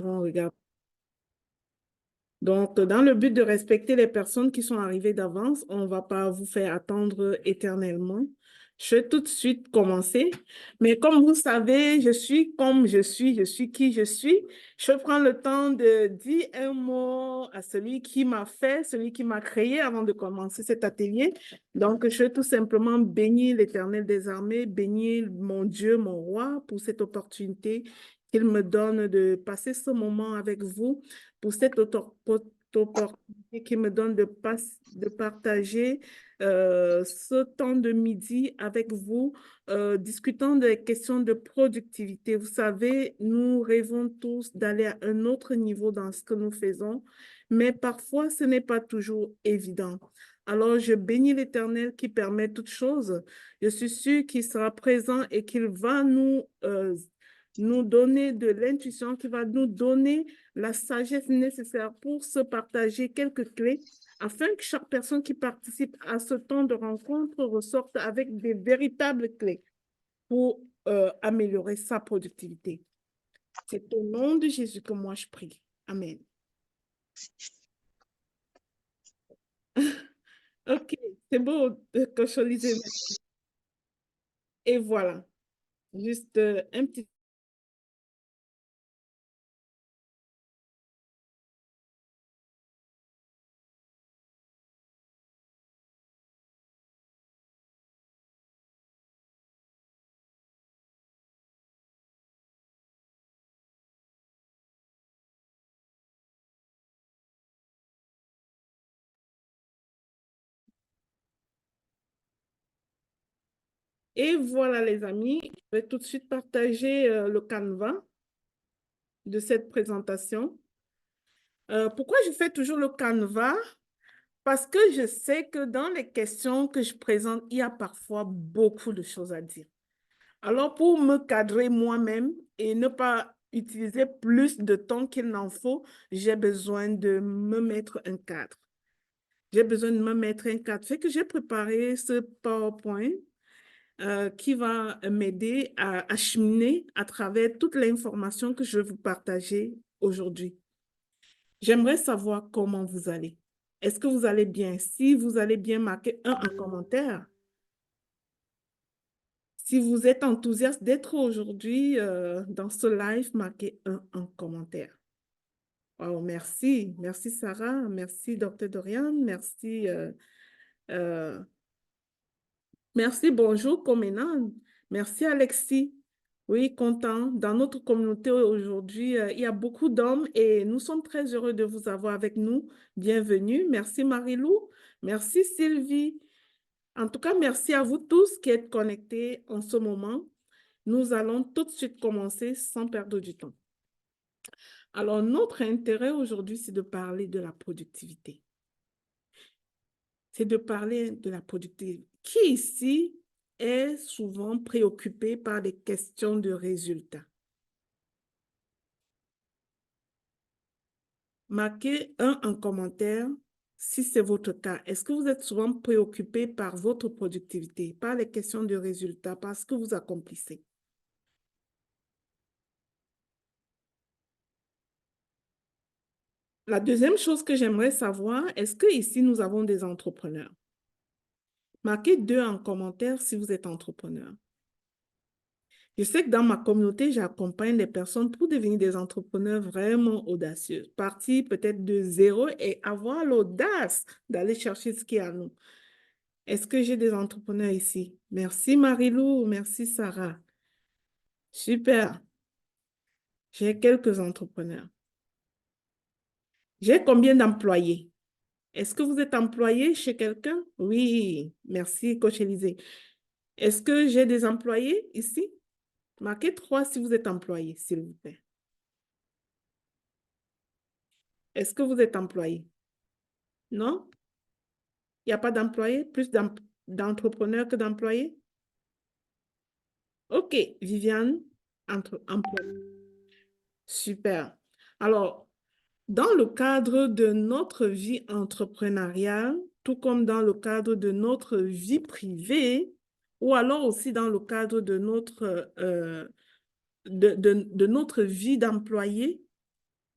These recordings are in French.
On regarde. Donc, dans le but de respecter les personnes qui sont arrivées d'avance, on ne va pas vous faire attendre éternellement. Je vais tout de suite commencer. Mais comme vous savez, je suis comme je suis qui je suis. Je prends le temps de dire un mot à celui qui m'a fait, celui qui m'a créé avant de commencer cet atelier. Donc, je vais tout simplement bénir l'Éternel des armées, bénir mon Dieu, mon roi, pour cette opportunité qu'il me donne de passer ce moment avec vous pour cette opportunité qui me donne de partager ce temps de midi avec vous, discutant des questions de productivité. Vous savez, nous rêvons tous d'aller à un autre niveau dans ce que nous faisons, mais parfois ce n'est pas toujours évident. Alors, je bénis l'Éternel qui permet toutes choses. Je suis sûre qu'il sera présent et qu'il va nous donner de l'intuition, qui va nous donner la sagesse nécessaire pour se partager quelques clés afin que chaque personne qui participe à ce temps de rencontre ressorte avec des véritables clés pour améliorer sa productivité. C'est au nom de Jésus que moi je prie. Amen. OK, c'est beau que je lisais. Et voilà, juste un petit. Et voilà les amis, je vais tout de suite partager le canevas de cette présentation. Pourquoi je fais toujours le canevas? Parce que je sais que dans les questions que je présente, il y a parfois beaucoup de choses à dire. Alors, pour me cadrer moi-même et ne pas utiliser plus de temps qu'il n'en faut, j'ai besoin de me mettre un cadre. J'ai besoin de me mettre un cadre. Fait que j'ai préparé ce PowerPoint qui va m'aider à cheminer à travers toute l'information que je vais vous partager aujourd'hui. J'aimerais savoir comment vous allez. Est-ce que vous allez bien? Si vous allez bien, marquez un en commentaire. Si vous êtes enthousiaste d'être aujourd'hui dans ce live, marquez un en commentaire. Oh, merci. Merci Sarah. Merci Dr. Dorian. Merci. Euh, merci, bonjour Comenan. Merci Alexis. Oui, content. Dans notre communauté aujourd'hui, il y a beaucoup d'hommes et nous sommes très heureux de vous avoir avec nous. Bienvenue. Merci Marie-Lou. Merci Sylvie. En tout cas, merci à vous tous qui êtes connectés en ce moment. Nous allons tout de suite commencer sans perdre du temps. Alors, notre intérêt aujourd'hui, c'est de parler de la productivité. C'est de parler de la productivité. Qui ici est souvent préoccupé par des questions de résultats? Marquez un en commentaire si c'est votre cas. Est-ce que vous êtes souvent préoccupé par votre productivité, par les questions de résultats, par ce que vous accomplissez? La deuxième chose que j'aimerais savoir, est-ce que ici nous avons des entrepreneurs? Marquez 2 en commentaire si vous êtes entrepreneur. Je sais que dans ma communauté, j'accompagne des personnes pour devenir des entrepreneurs vraiment audacieux, partir peut-être de zéro et avoir l'audace d'aller chercher ce qui est à nous. Est-ce que j'ai des entrepreneurs ici? Merci Marie-Lou, merci Sarah. Super. J'ai quelques entrepreneurs. J'ai combien d'employés? Est-ce que vous êtes employé chez quelqu'un? Oui, merci Coach Élisée. Est-ce que j'ai des employés ici? Marquez 3 si vous êtes employé, s'il vous plaît. Est-ce que vous êtes employé? Non? Il n'y a pas d'employés? Plus d'entrepreneurs que d'employés? OK, Viviane, employée. Super. Alors, dans le cadre de notre vie entrepreneuriale, tout comme dans le cadre de notre vie privée, ou alors aussi dans le cadre de notre vie d'employé,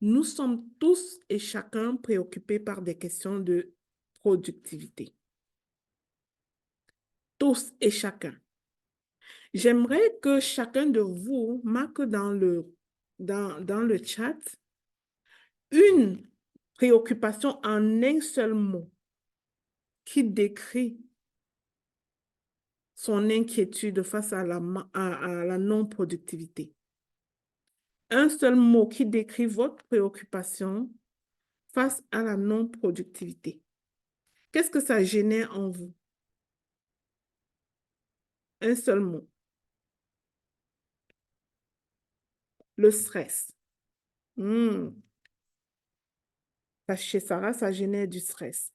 Nous sommes tous et chacun préoccupés par des questions de productivité. Tous et chacun. J'aimerais que chacun de vous marque dans le chat une préoccupation en un seul mot qui décrit son inquiétude face à la non-productivité. Un seul mot qui décrit votre préoccupation face à la non-productivité. Qu'est-ce que ça génère en vous? Un seul mot. Le stress. Chez Sarah, ça génère du stress.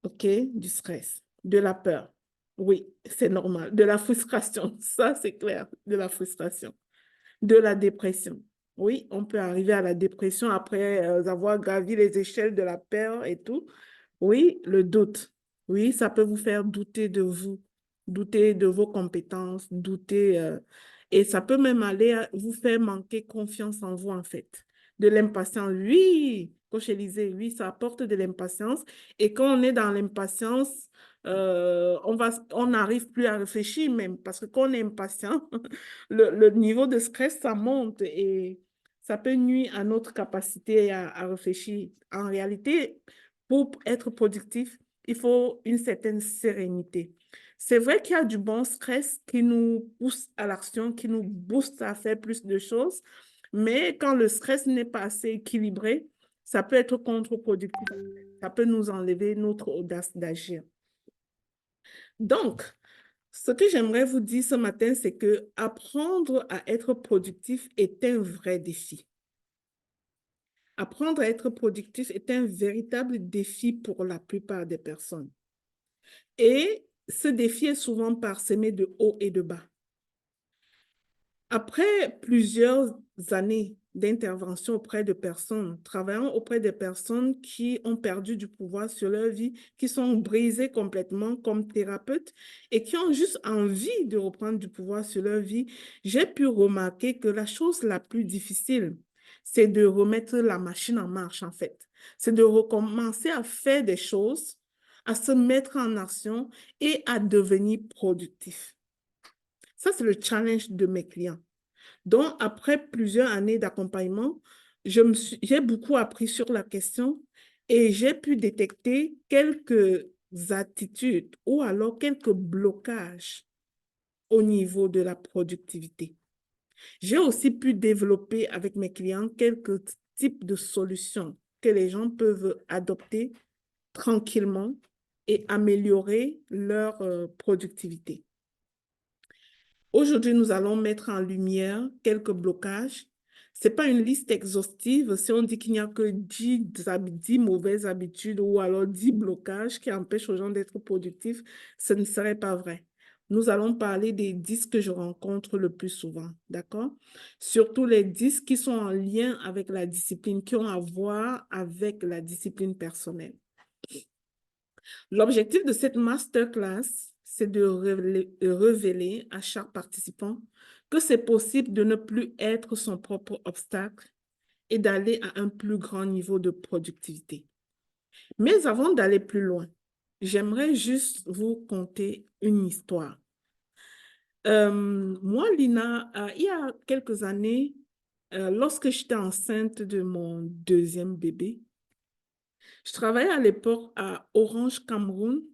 OK? Du stress. De la peur. Oui, c'est normal. De la frustration. Ça, c'est clair. De la frustration. De la dépression. Oui, on peut arriver à la dépression après avoir gravi les échelles de la peur et tout. Oui, le doute. Oui, ça peut vous faire douter de vous, douter de vos compétences, douter, et ça peut même aller vous faire manquer confiance en vous, en fait. De l'impatience, oui, coach Élisée, oui, ça apporte de l'impatience. Et quand on est dans l'impatience, on n'arrive plus à réfléchir même, parce que quand on est impatient, le niveau de stress, ça monte et ça peut nuire à notre capacité à réfléchir. En réalité, pour être productif, il faut une certaine sérénité. C'est vrai qu'il y a du bon stress qui nous pousse à l'action, qui nous booste à faire plus de choses, mais quand le stress n'est pas assez équilibré, ça peut être contre-productif. Ça peut nous enlever notre audace d'agir. Donc, ce que j'aimerais vous dire ce matin, c'est que apprendre à être productif est un vrai défi. Apprendre à être productif est un véritable défi pour la plupart des personnes. Et ce défi est souvent parsemé de hauts et de bas. Après plusieurs années d'intervention auprès de personnes, travaillant auprès de personnes qui ont perdu du pouvoir sur leur vie, qui sont brisées complètement comme thérapeutes et qui ont juste envie de reprendre du pouvoir sur leur vie, j'ai pu remarquer que la chose la plus difficile, c'est de remettre la machine en marche, en fait. C'est de recommencer à faire des choses, à se mettre en action et à devenir productif. Ça, c'est le challenge de mes clients. Donc, après plusieurs années d'accompagnement, j'ai beaucoup appris sur la question et j'ai pu détecter quelques attitudes ou alors quelques blocages au niveau de la productivité. J'ai aussi pu développer avec mes clients quelques types de solutions que les gens peuvent adopter tranquillement et améliorer leur productivité. Aujourd'hui, nous allons mettre en lumière quelques blocages. Ce n'est pas une liste exhaustive. Si on dit qu'il n'y a que 10 mauvaises habitudes ou alors 10 blocages qui empêchent aux gens d'être productifs, ce ne serait pas vrai. Nous allons parler des 10 que je rencontre le plus souvent, d'accord? Surtout les 10 qui sont en lien avec la discipline, qui ont à voir avec la discipline personnelle. L'objectif de cette masterclass, c'est de révéler à chaque participant que c'est possible de ne plus être son propre obstacle et d'aller à un plus grand niveau de productivité. Mais avant d'aller plus loin, j'aimerais juste vous conter une histoire. Moi, Lina, il y a quelques années, lorsque j'étais enceinte de mon deuxième bébé, je travaillais à l'époque à Orange Cameroun.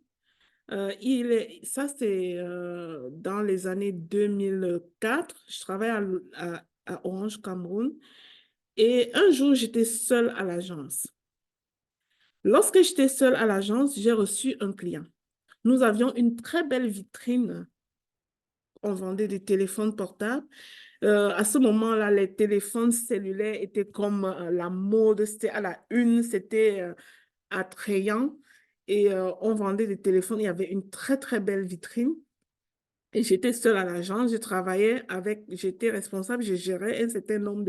Ça, c'est dans les années 2004. Je travaillais à Orange Cameroun. Et un jour, j'étais seule à l'agence. Lorsque j'étais seule à l'agence, j'ai reçu un client. Nous avions une très belle vitrine. On vendait des téléphones portables. À ce moment-là, les téléphones cellulaires étaient comme la mode. C'était à la une, c'était attrayant. Et on vendait des téléphones. Il y avait une très, très belle vitrine. Et j'étais seule à l'agence, j'étais responsable, je gérais un certain nombre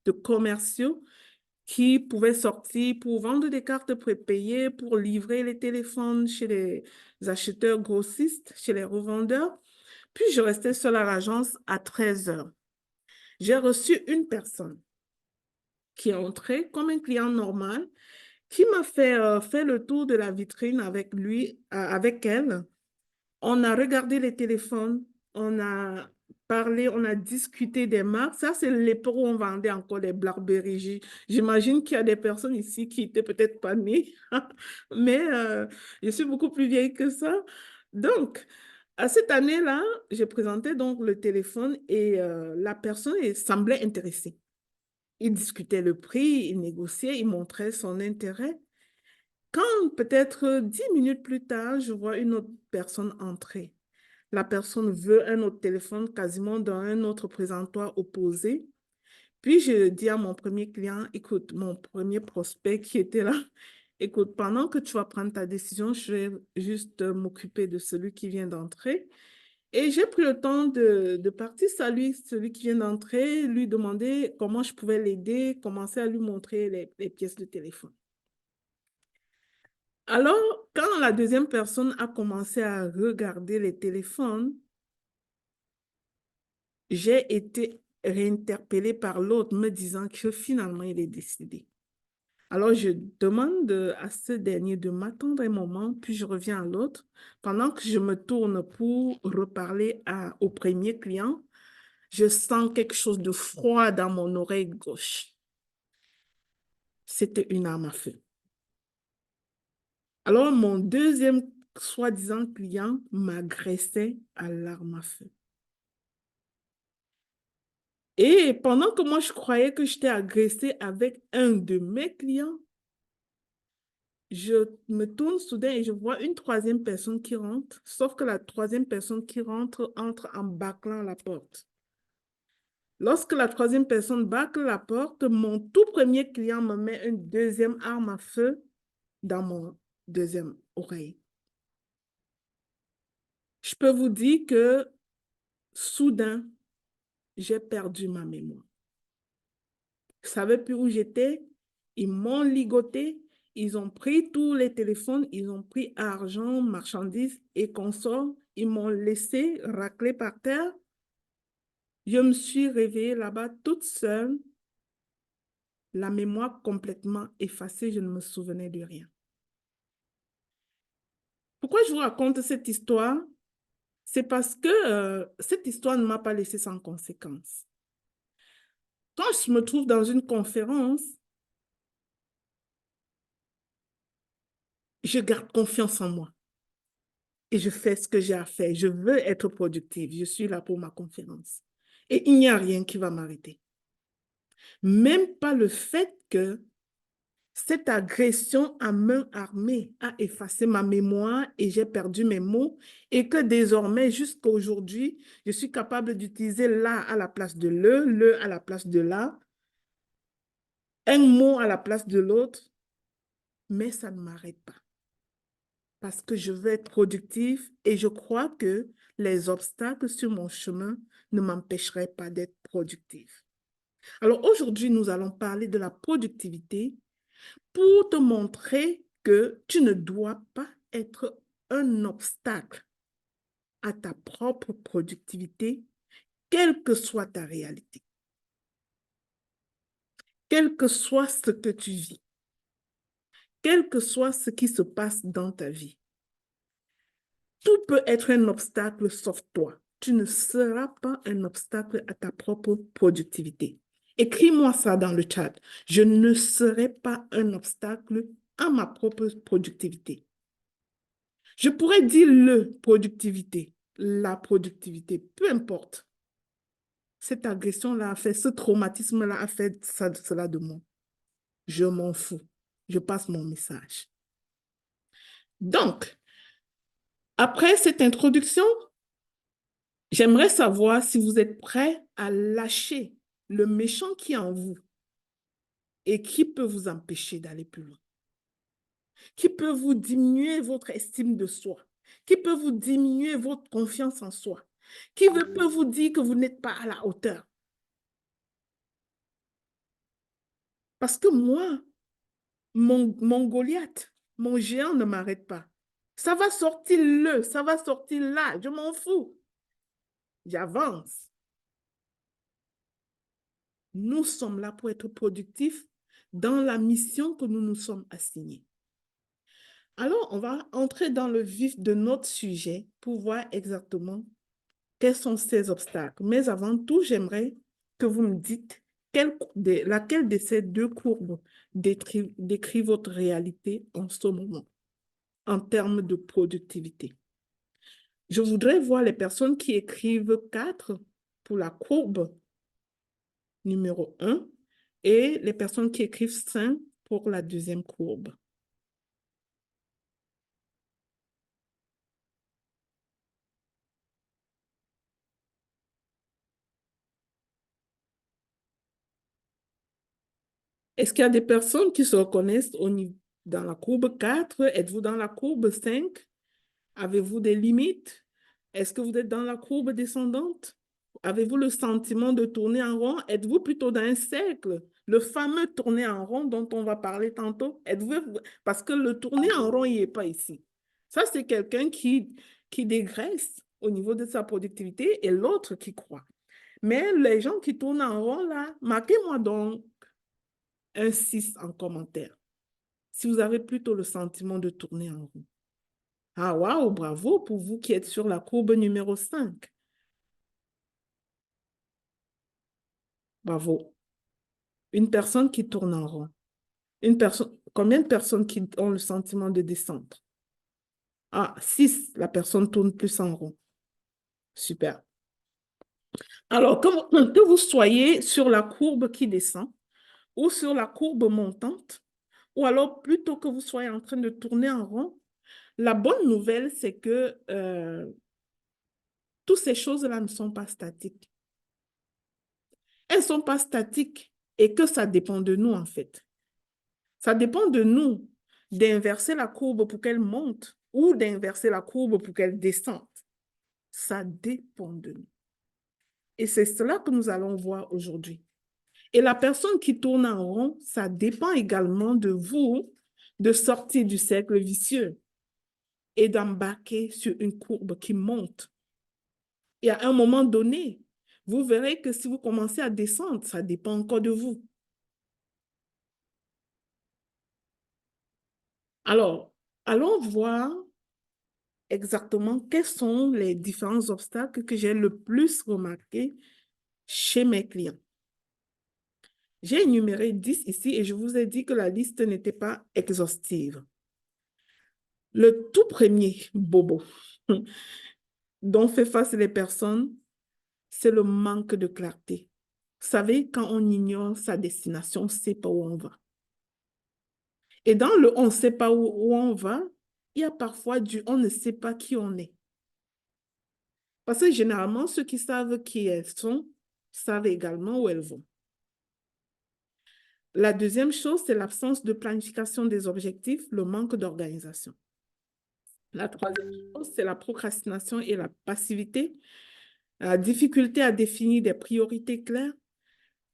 de commerciaux qui pouvaient sortir pour vendre des cartes prépayées, pour livrer les téléphones chez les acheteurs grossistes, chez les revendeurs. Puis je restais seule à l'agence à 13 heures. J'ai reçu une personne. qui est entré comme un client normal, qui m'a fait le tour de la vitrine avec lui, avec elle. On a regardé les téléphones, on a parlé, on a discuté des marques. Ça, c'est l'époque où on vendait encore les BlackBerry. J'imagine qu'il y a des personnes ici qui étaient peut-être pas nées, mais je suis beaucoup plus vieille que ça. Donc, à cette année-là, j'ai présenté donc le téléphone et la personne semblait intéressée. Il discutait le prix, il négociait, il montrait son intérêt. Quand peut-être 10 minutes plus tard, je vois une autre personne entrer. La personne veut un autre téléphone quasiment dans un autre présentoir opposé. Puis je dis à mon premier client, écoute, mon premier prospect qui était là, écoute, pendant que tu vas prendre ta décision, je vais juste m'occuper de celui qui vient d'entrer. Et j'ai pris le temps de partir saluer celui qui vient d'entrer, lui demander comment je pouvais l'aider, commencer à lui montrer les pièces de téléphone. Alors, quand la deuxième personne a commencé à regarder les téléphones, j'ai été réinterpellée par l'autre me disant que finalement, il est décédé. Alors, je demande à ce dernier de m'attendre un moment, puis je reviens à l'autre. Pendant que je me tourne pour reparler au premier client, je sens quelque chose de froid dans mon oreille gauche. C'était une arme à feu. Alors, mon deuxième soi-disant client m'agressait à l'arme à feu. Et pendant que moi, je croyais que j'étais agressée avec un de mes clients, je me tourne soudain et je vois une troisième personne qui rentre, sauf que la troisième personne qui rentre entre en bâclant la porte. Lorsque la troisième personne bâcle la porte, mon tout premier client me met une deuxième arme à feu dans mon deuxième oreille. Je peux vous dire que soudain, j'ai perdu ma mémoire. Je ne savais plus où j'étais. Ils m'ont ligoté. Ils ont pris tous les téléphones. Ils ont pris argent, marchandises et consorts. Ils m'ont laissé racler par terre. Je me suis réveillée là-bas toute seule. La mémoire complètement effacée. Je ne me souvenais de rien. Pourquoi je vous raconte cette histoire? C'est parce que cette histoire ne m'a pas laissé sans conséquence. Quand je me trouve dans une conférence, je garde confiance en moi et je fais ce que j'ai à faire. Je veux être productive. Je suis là pour ma conférence. Et il n'y a rien qui va m'arrêter. Même pas le fait que cette agression à main armée a effacé ma mémoire et j'ai perdu mes mots et que désormais, jusqu'à aujourd'hui, je suis capable d'utiliser là à la place de le à la place de là, un mot à la place de l'autre, mais ça ne m'arrête pas. Parce que je veux être productif et je crois que les obstacles sur mon chemin ne m'empêcheraient pas d'être productif. Alors aujourd'hui, nous allons parler de la productivité pour te montrer que tu ne dois pas être un obstacle à ta propre productivité, quelle que soit ta réalité, quel que soit ce que tu vis, quel que soit ce qui se passe dans ta vie. Tout peut être un obstacle sauf toi. Tu ne seras pas un obstacle à ta propre productivité. Écris-moi ça dans le chat. Je ne serai pas un obstacle à ma propre productivité. Je pourrais dire productivité, la productivité, peu importe. Cette agression-là a fait, ce traumatisme-là a fait cela de moi. Je m'en fous. Je passe mon message. Donc, après cette introduction, j'aimerais savoir si vous êtes prêts à lâcher le méchant qui est en vous et qui peut vous empêcher d'aller plus loin, qui peut vous diminuer votre estime de soi, qui peut vous diminuer votre confiance en soi, qui peut vous dire que vous n'êtes pas à la hauteur. Parce que moi, mon Goliath, mon géant ne m'arrête pas. Ça va sortir ça va sortir là, je m'en fous. J'avance. Nous sommes là pour être productifs dans la mission que nous nous sommes assignés. Alors, on va entrer dans le vif de notre sujet pour voir exactement quels sont ces obstacles. Mais avant tout, j'aimerais que vous me dites laquelle de ces deux courbes décrit votre réalité en ce moment, en termes de productivité. Je voudrais voir les personnes qui écrivent 4 pour la courbe numéro 1 et les personnes qui écrivent 5 pour la deuxième courbe. Est-ce qu'il y a des personnes qui se reconnaissent dans la courbe 4? Êtes-vous dans la courbe 5? Avez-vous des limites? Est-ce que vous êtes dans la courbe descendante? Avez-vous le sentiment de tourner en rond? Êtes-vous plutôt dans un cercle? Le fameux tourner en rond dont on va parler tantôt. Parce que le tourner en rond, il n'est pas ici. Ça, c'est quelqu'un qui dégraisse au niveau de sa productivité et l'autre qui croit. Mais les gens qui tournent en rond, là, marquez-moi donc un 6 en commentaire. Si vous avez plutôt le sentiment de tourner en rond. Ah, waouh, bravo pour vous qui êtes sur la courbe numéro 5. Bravo. Une personne qui tourne en rond. Combien de personnes qui ont le sentiment de descendre? Ah, 6, la personne tourne plus en rond. Super. Alors, que vous soyez sur la courbe qui descend ou sur la courbe montante, ou alors plutôt que vous soyez en train de tourner en rond, la bonne nouvelle, c'est que toutes ces choses-là ne sont pas statiques. Elles ne sont pas statiques et que ça dépend de nous, en fait. Ça dépend de nous d'inverser la courbe pour qu'elle monte ou d'inverser la courbe pour qu'elle descende. Ça dépend de nous. Et c'est cela que nous allons voir aujourd'hui. Et la personne qui tourne en rond, ça dépend également de vous de sortir du cercle vicieux et d'embarquer sur une courbe qui monte. Et à un moment donné, vous verrez que si vous commencez à descendre, ça dépend encore de vous. Alors, allons voir exactement quels sont les différents obstacles que j'ai le plus remarqués chez mes clients. J'ai énuméré 10 ici et je vous ai dit que la liste n'était pas exhaustive. Le tout premier bobo dont fait face les personnes, c'est le manque de clarté. Vous savez, quand on ignore sa destination, on ne sait pas où on va. Et dans le on ne sait pas où on va, il y a parfois du on ne sait pas qui on est. Parce que généralement, ceux qui savent qui elles sont, savent également où elles vont. La deuxième chose, c'est l'absence de planification des objectifs, le manque d'organisation. La troisième chose, c'est la procrastination et la passivité, la difficulté à définir des priorités claires,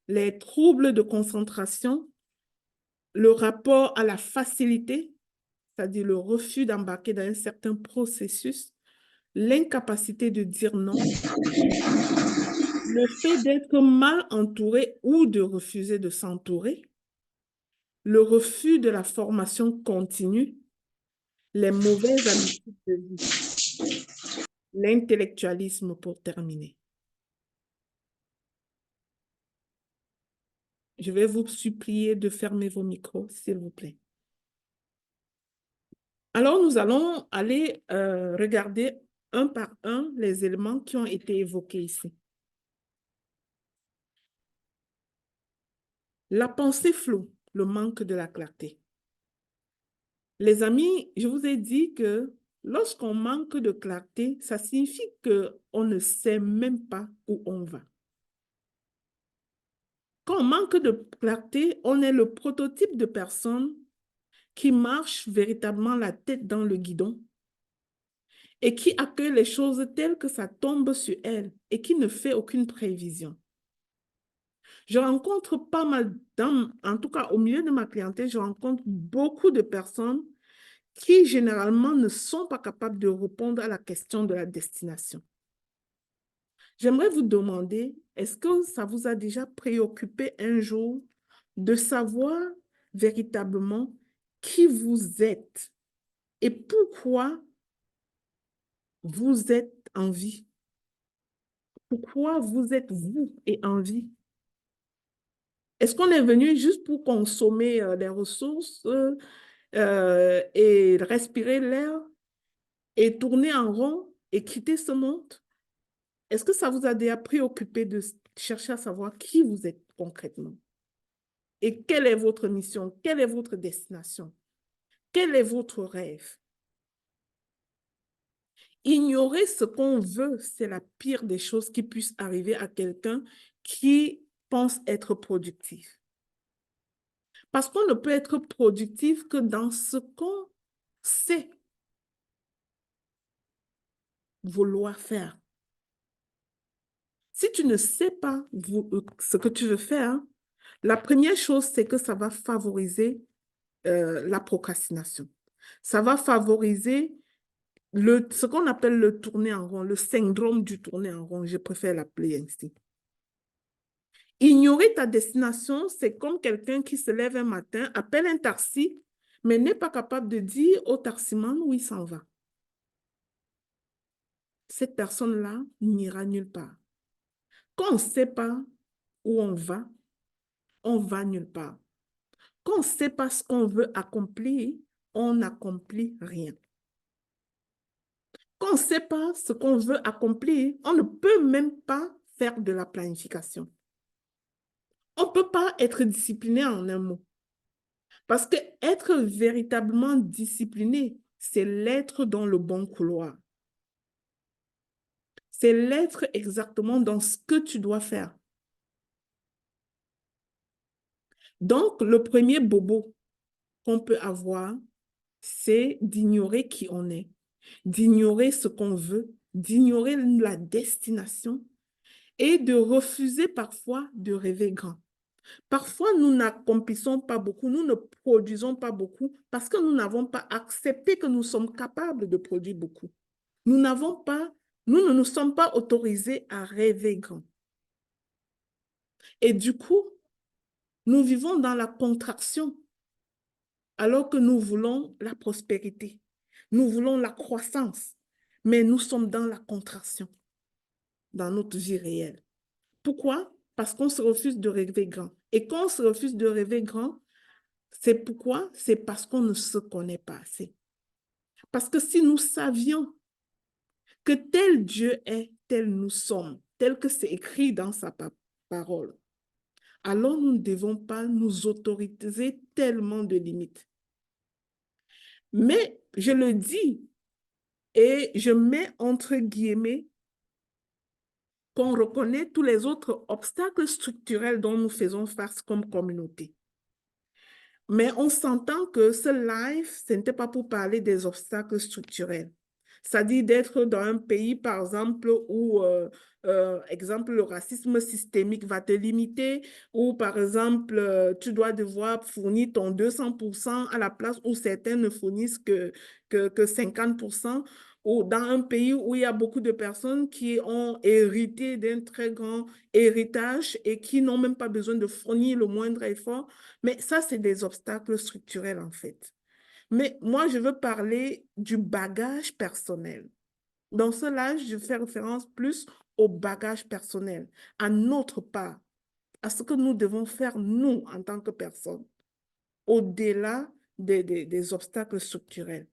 les troubles de concentration, le rapport à la facilité, c'est-à-dire le refus d'embarquer dans un certain processus, l'incapacité de dire non, le fait d'être mal entouré ou de refuser de s'entourer, le refus de la formation continue, les mauvaises habitudes de vie, l'intellectualisme pour terminer. Je vais vous supplier de fermer vos micros, s'il vous plaît. Alors, nous allons aller regarder un par un les éléments qui ont été évoqués ici. La pensée floue, le manque de la clarté. Les amis, je vous ai dit que lorsqu'on manque de clarté, ça signifie qu'on ne sait même pas où on va. Quand on manque de clarté, on est le prototype de personne qui marche véritablement la tête dans le guidon et qui accueille les choses telles que ça tombe sur elle et qui ne fait aucune prévision. Je rencontre pas mal, en tout cas au milieu de ma clientèle, je rencontre beaucoup de personnes qui généralement ne sont pas capables de répondre à la question de la destination. J'aimerais vous demander, est-ce que ça vous a déjà préoccupé un jour de savoir véritablement qui vous êtes et pourquoi vous êtes en vie? Pourquoi vous êtes vous et en vie? Est-ce qu'on est venu juste pour consommer les ressources et respirer l'air et tourner en rond et quitter ce monde? Est-ce que ça vous a déjà préoccupé de chercher à savoir qui vous êtes concrètement? Et quelle est votre mission? Quelle est votre destination? Quel est votre rêve? Ignorer ce qu'on veut, c'est la pire des choses qui puissent arriver à quelqu'un qui pense être productif. Parce qu'on ne peut être productif que dans ce qu'on sait vouloir faire. Si tu ne sais pas ce que tu veux faire, la première chose, c'est que ça va favoriser la procrastination. Ça va favoriser ce qu'on appelle le tourner en rond, le syndrome du tourner en rond, je préfère l'appeler ainsi. Ignorer ta destination, c'est comme quelqu'un qui se lève un matin, appelle un taxi, mais n'est pas capable de dire au taximan où il s'en va. Cette personne-là n'ira nulle part. Quand on ne sait pas où on va nulle part. Quand on ne sait pas ce qu'on veut accomplir, on n'accomplit rien. Quand on ne sait pas ce qu'on veut accomplir, on ne peut même pas faire de la planification. On ne peut pas être discipliné en un mot. Parce que être véritablement discipliné, c'est l'être dans le bon couloir. C'est l'être exactement dans ce que tu dois faire. Donc, le premier bobo qu'on peut avoir, c'est d'ignorer qui on est, d'ignorer ce qu'on veut, d'ignorer la destination et de refuser parfois de rêver grand. Parfois, nous n'accomplissons pas beaucoup, nous ne produisons pas beaucoup parce que nous n'avons pas accepté que nous sommes capables de produire beaucoup. Nous ne nous sommes pas autorisés à rêver grand. Et du coup, nous vivons dans la contraction alors que nous voulons la prospérité. Nous voulons la croissance, mais nous sommes dans la contraction dans notre vie réelle. Pourquoi? Parce qu'on se refuse de rêver grand. Et quand on se refuse de rêver grand, c'est pourquoi? C'est parce qu'on ne se connaît pas assez. Parce que si nous savions que tel Dieu est, tel nous sommes, tel que c'est écrit dans sa parole, alors nous ne devons pas nous autoriser tellement de limites. Mais je le dis et je mets entre guillemets qu'on reconnaît tous les autres obstacles structurels dont nous faisons face comme communauté. Mais on s'entend que ce live, ce n'était pas pour parler des obstacles structurels. C'est-à-dire d'être dans un pays, par exemple, où, exemple, le racisme systémique va te limiter, ou par exemple, tu dois devoir fournir ton 200% à la place où certains ne fournissent que 50%, ou dans un pays où il y a beaucoup de personnes qui ont hérité d'un très grand héritage et qui n'ont même pas besoin de fournir le moindre effort. Mais ça, c'est des obstacles structurels, en fait. Mais moi, je veux parler du bagage personnel. Dans cela, je fais référence plus au bagage personnel, à notre part, à ce que nous devons faire, nous, en tant que personnes, au-delà des obstacles structurels,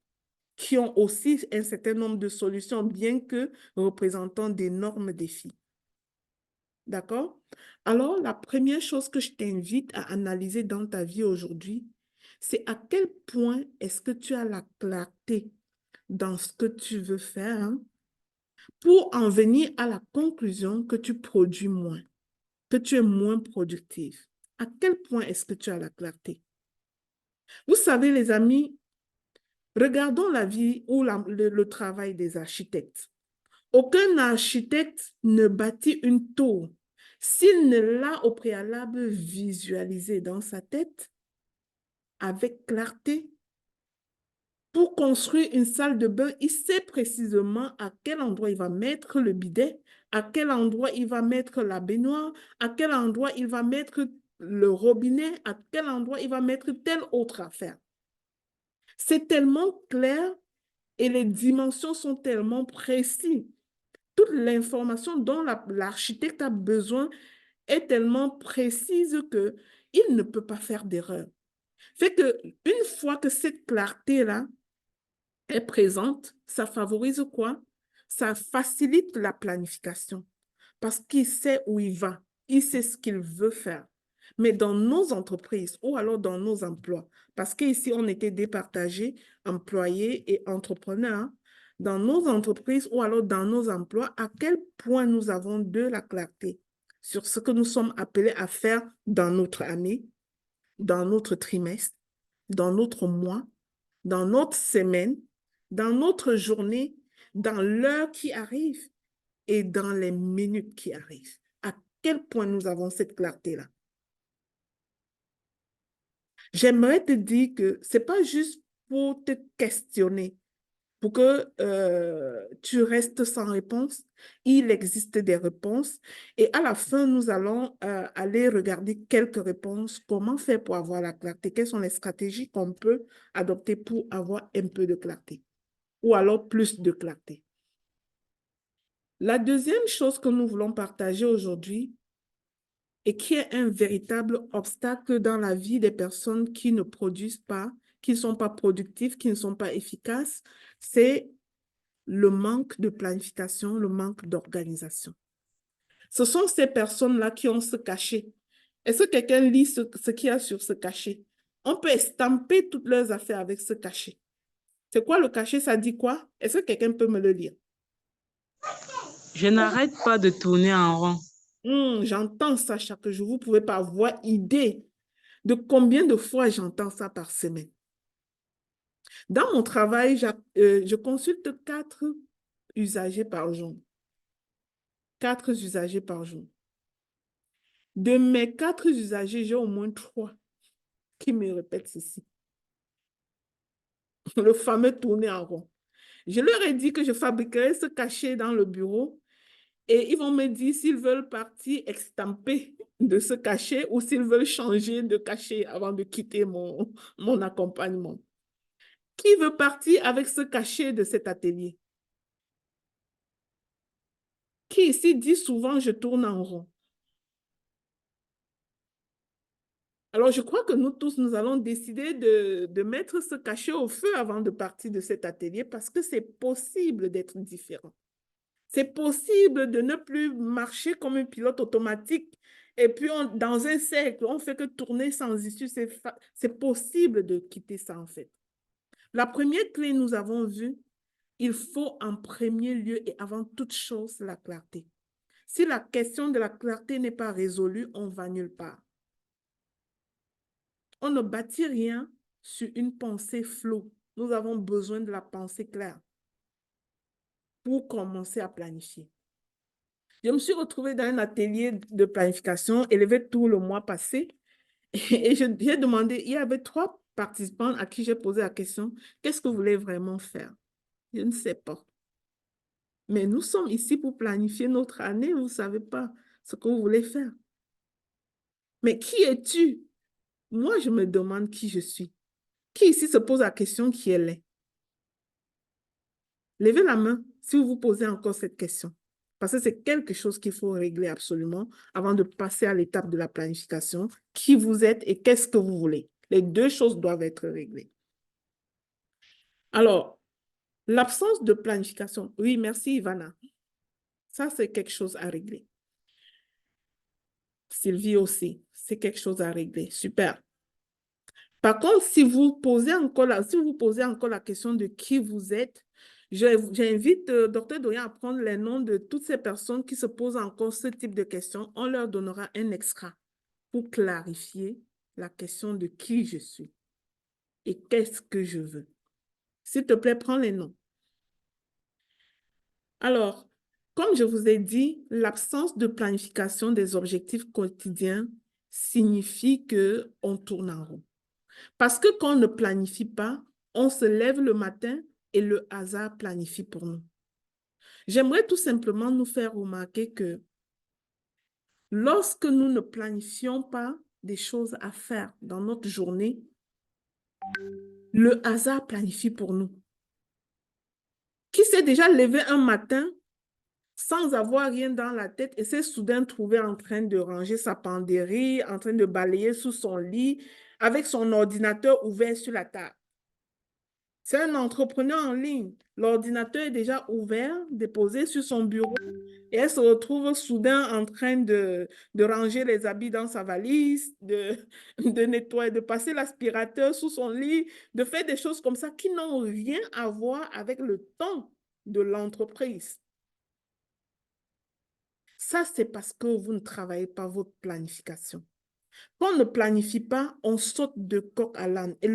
qui ont aussi un certain nombre de solutions, bien que représentant d'énormes défis. D'accord? Alors, la première chose que je t'invite à analyser dans ta vie aujourd'hui, c'est à quel point est-ce que tu as la clarté dans ce que tu veux faire, hein, pour en venir à la conclusion que tu produis moins, que tu es moins productif. À quel point est-ce que tu as la clarté? Vous savez, les amis, regardons la vie ou le travail des architectes. Aucun architecte ne bâtit une tour s'il ne l'a au préalable visualisé dans sa tête avec clarté. Pour construire une salle de bain, il sait précisément à quel endroit il va mettre le bidet, à quel endroit il va mettre la baignoire, à quel endroit il va mettre le robinet, à quel endroit il va mettre telle autre affaire. C'est tellement clair et les dimensions sont tellement précises. Toute l'information dont l'architecte a besoin est tellement précise que il ne peut pas faire d'erreur. Fait que une fois que cette clarté-là est présente, ça favorise quoi? Ça facilite la planification parce qu'il sait où il va, il sait ce qu'il veut faire. Mais dans nos entreprises ou alors dans nos emplois, parce qu'ici, on était départagés, employés et entrepreneurs, hein, dans nos entreprises ou alors dans nos emplois, à quel point nous avons de la clarté sur ce que nous sommes appelés à faire dans notre année, dans notre trimestre, dans notre mois, dans notre semaine, dans notre journée, dans l'heure qui arrive et dans les minutes qui arrivent. À quel point nous avons cette clarté-là? J'aimerais te dire que ce n'est pas juste pour te questionner, pour que tu restes sans réponse. Il existe des réponses. Et à la fin, nous allons aller regarder quelques réponses. Comment faire pour avoir la clarté? Quelles sont les stratégies qu'on peut adopter pour avoir un peu de clarté? Ou alors plus de clarté. La deuxième chose que nous voulons partager aujourd'hui et qui est un véritable obstacle dans la vie des personnes qui ne produisent pas, qui ne sont pas productives, qui ne sont pas efficaces, c'est le manque de planification, le manque d'organisation. Ce sont ces personnes-là qui ont ce cachet. Est-ce que quelqu'un lit ce qu'il y a sur ce cachet? On peut estamper toutes leurs affaires avec ce cachet. C'est quoi le cachet? Ça dit quoi? Est-ce que quelqu'un peut me le lire? Je n'arrête pas de tourner en rond. J'entends ça chaque jour. Vous ne pouvez pas avoir idée de combien de fois j'entends ça par semaine. Dans mon travail, je consulte 4 usagers par jour. 4 usagers par jour. De mes 4 usagers, j'ai au moins 3 qui me répètent ceci. Le fameux tourner en rond. Je leur ai dit que je fabriquerais ce cachet dans le bureau et ils vont me dire s'ils veulent partir extamper de ce cachet ou s'ils veulent changer de cachet avant de quitter mon accompagnement. Qui veut partir avec ce cachet de cet atelier? Qui ici dit souvent je tourne en rond? Alors, je crois que nous tous, nous allons décider de mettre ce cachet au feu avant de partir de cet atelier parce que c'est possible d'être différent. C'est possible de ne plus marcher comme un pilote automatique et puis dans un cercle, on ne fait que tourner sans issue. C'est possible de quitter ça en fait. La première clé, nous avons vu, il faut en premier lieu et avant toute chose la clarté. Si la question de la clarté n'est pas résolue, on ne va nulle part. On ne bâtit rien sur une pensée floue. Nous avons besoin de la pensée claire pour commencer à planifier. Je me suis retrouvée dans un atelier de planification élevé tout le mois passé et j'ai demandé, il y avait 3 participants à qui j'ai posé la question, qu'est-ce que vous voulez vraiment faire? Je ne sais pas. Mais nous sommes ici pour planifier notre année, vous ne savez pas ce que vous voulez faire. Mais qui es-tu? Moi, je me demande qui je suis. Qui ici se pose la question qui elle est? Levez la main si vous vous posez encore cette question. Parce que c'est quelque chose qu'il faut régler absolument avant de passer à l'étape de la planification. Qui vous êtes et qu'est-ce que vous voulez? Les 2 choses doivent être réglées. Alors, l'absence de planification. Oui, merci Ivana. Ça, c'est quelque chose à régler. Sylvie aussi, c'est quelque chose à régler. Super. Par contre, si vous posez encore la question de qui vous êtes, j'invite Dr. Dorian à prendre les noms de toutes ces personnes qui se posent encore ce type de questions. On leur donnera un extra pour clarifier la question de qui je suis et qu'est-ce que je veux. S'il te plaît, prends les noms. Alors, comme je vous ai dit, l'absence de planification des objectifs quotidiens signifie qu'on tourne en rond. Parce que quand on ne planifie pas, on se lève le matin et le hasard planifie pour nous. J'aimerais tout simplement nous faire remarquer que lorsque nous ne planifions pas des choses à faire dans notre journée, le hasard planifie pour nous. Qui s'est déjà levé un matin sans avoir rien dans la tête et s'est soudain trouvé en train de ranger sa penderie, en train de balayer sous son lit, avec son ordinateur ouvert sur la table? C'est un entrepreneur en ligne. L'ordinateur est déjà ouvert, déposé sur son bureau et elle se retrouve soudain en train de ranger les habits dans sa valise, de nettoyer, de passer l'aspirateur sous son lit, de faire des choses comme ça qui n'ont rien à voir avec le temps de l'entreprise. Ça, c'est parce que vous ne travaillez pas votre planification. Quand on ne planifie pas, on saute de coq à l'âne et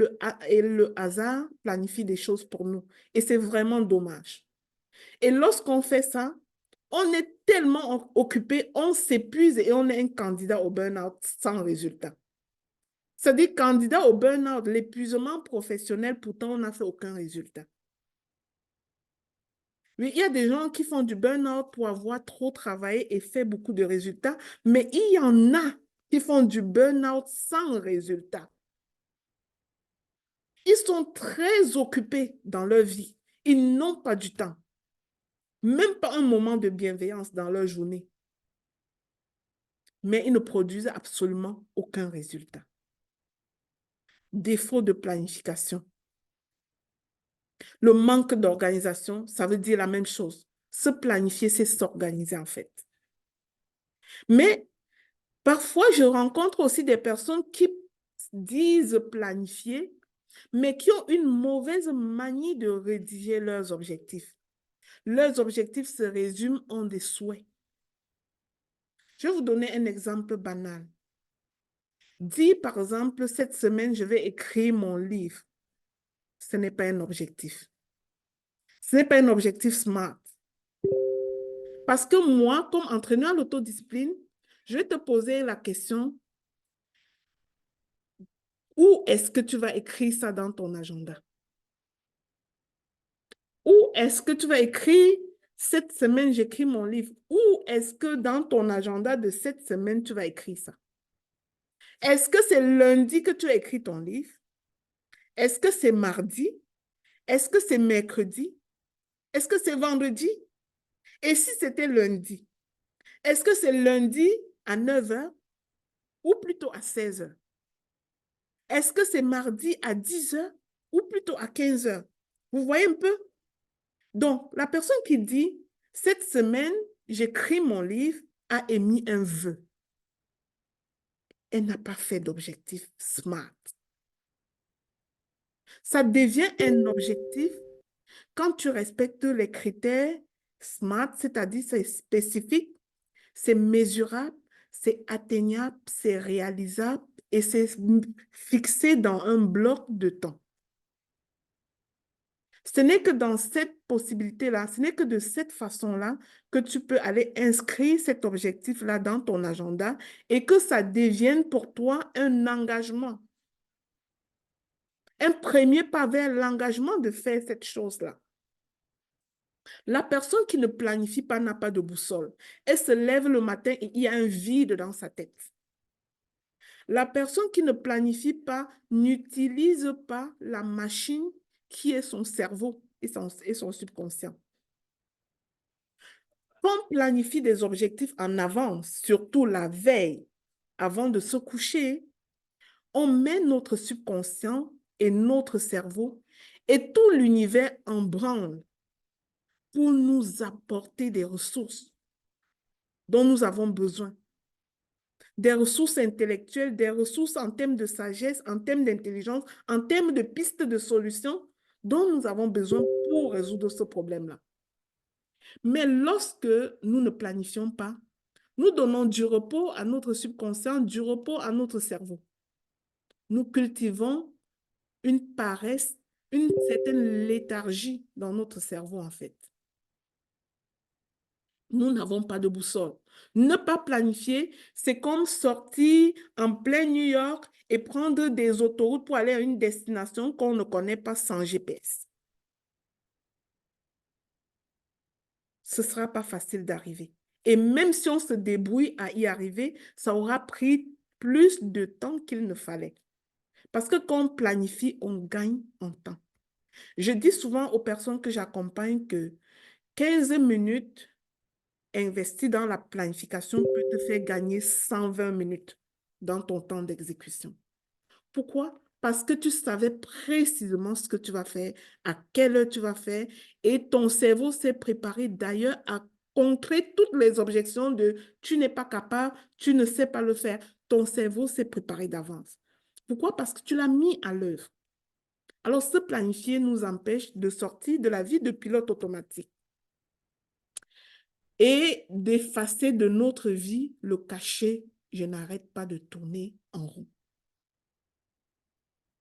le hasard planifie des choses pour nous. Et c'est vraiment dommage. Et lorsqu'on fait ça, on est tellement occupé, on s'épuise et on est un candidat au burn-out sans résultat. C'est-à-dire candidat au burn-out, l'épuisement professionnel, pourtant on n'a fait aucun résultat. Oui, il y a des gens qui font du burn-out pour avoir trop travaillé et fait beaucoup de résultats, mais il y en a qui font du burn-out sans résultat. Ils sont très occupés dans leur vie. Ils n'ont pas du temps. Même pas un moment de bienveillance dans leur journée. Mais ils ne produisent absolument aucun résultat. Défaut de planification. Le manque d'organisation, ça veut dire la même chose. Se planifier, c'est s'organiser en fait. Mais parfois, je rencontre aussi des personnes qui disent planifier, mais qui ont une mauvaise manie de rédiger leurs objectifs. Leurs objectifs se résument en des souhaits. Je vais vous donner un exemple banal. Dis, par exemple, cette semaine, je vais écrire mon livre. Ce n'est pas un objectif. Ce n'est pas un objectif SMART. Parce que moi, comme entraîneur à l'autodiscipline, je vais te poser la question, où est-ce que tu vas écrire ça dans ton agenda? Où est-ce que tu vas écrire, cette semaine, j'écris mon livre? Où est-ce que dans ton agenda de cette semaine, tu vas écrire ça? Est-ce que c'est lundi que tu as écrit ton livre? Est-ce que c'est mardi? Est-ce que c'est mercredi? Est-ce que c'est vendredi? Et si c'était lundi? Est-ce que c'est lundi à 9 h ou plutôt à 16 h? Est-ce que c'est mardi à 10 h ou plutôt à 15 h? Vous voyez un peu? Donc, la personne qui dit, cette semaine, j'écris mon livre, a émis un vœu. Elle n'a pas fait d'objectif SMART. Ça devient un objectif quand tu respectes les critères SMART, c'est-à-dire c'est spécifique, c'est mesurable, c'est atteignable, c'est réalisable et c'est fixé dans un bloc de temps. Ce n'est que dans cette possibilité-là, ce n'est que de cette façon-là que tu peux aller inscrire cet objectif-là dans ton agenda et que ça devienne pour toi un engagement. Un premier pas vers l'engagement de faire cette chose-là. La personne qui ne planifie pas n'a pas de boussole. Elle se lève le matin et il y a un vide dans sa tête. La personne qui ne planifie pas n'utilise pas la machine qui est son cerveau et son subconscient. Quand on planifie des objectifs en avance, surtout la veille, avant de se coucher, on met notre subconscient et notre cerveau et tout l'univers en branle pour nous apporter des ressources dont nous avons besoin. Des ressources intellectuelles, des ressources en termes de sagesse, en termes d'intelligence, en termes de pistes de solutions dont nous avons besoin pour résoudre ce problème-là. Mais lorsque nous ne planifions pas, nous donnons du repos à notre subconscient, du repos à notre cerveau. Nous cultivons une paresse, une certaine léthargie dans notre cerveau, en fait. Nous n'avons pas de boussole. Ne pas planifier, c'est comme sortir en plein New York et prendre des autoroutes pour aller à une destination qu'on ne connaît pas sans GPS. ce ne sera pas facile d'arriver. Et même si on se débrouille à y arriver, ça aura pris plus de temps qu'il ne fallait. Parce que quand on planifie, on gagne en temps. Je dis souvent aux personnes que j'accompagne que 15 minutes investies dans la planification peut te faire gagner 120 minutes dans ton temps d'exécution. Pourquoi? Parce que tu savais précisément ce que tu vas faire, à quelle heure tu vas faire, et ton cerveau s'est préparé d'ailleurs à contrer toutes les objections de tu n'es pas capable, tu ne sais pas le faire. Ton cerveau s'est préparé d'avance. Pourquoi? Parce que tu l'as mis à l'œuvre. Alors, se planifier nous empêche de sortir de la vie de pilote automatique et d'effacer de notre vie le cachet « je n'arrête pas de tourner en rond ».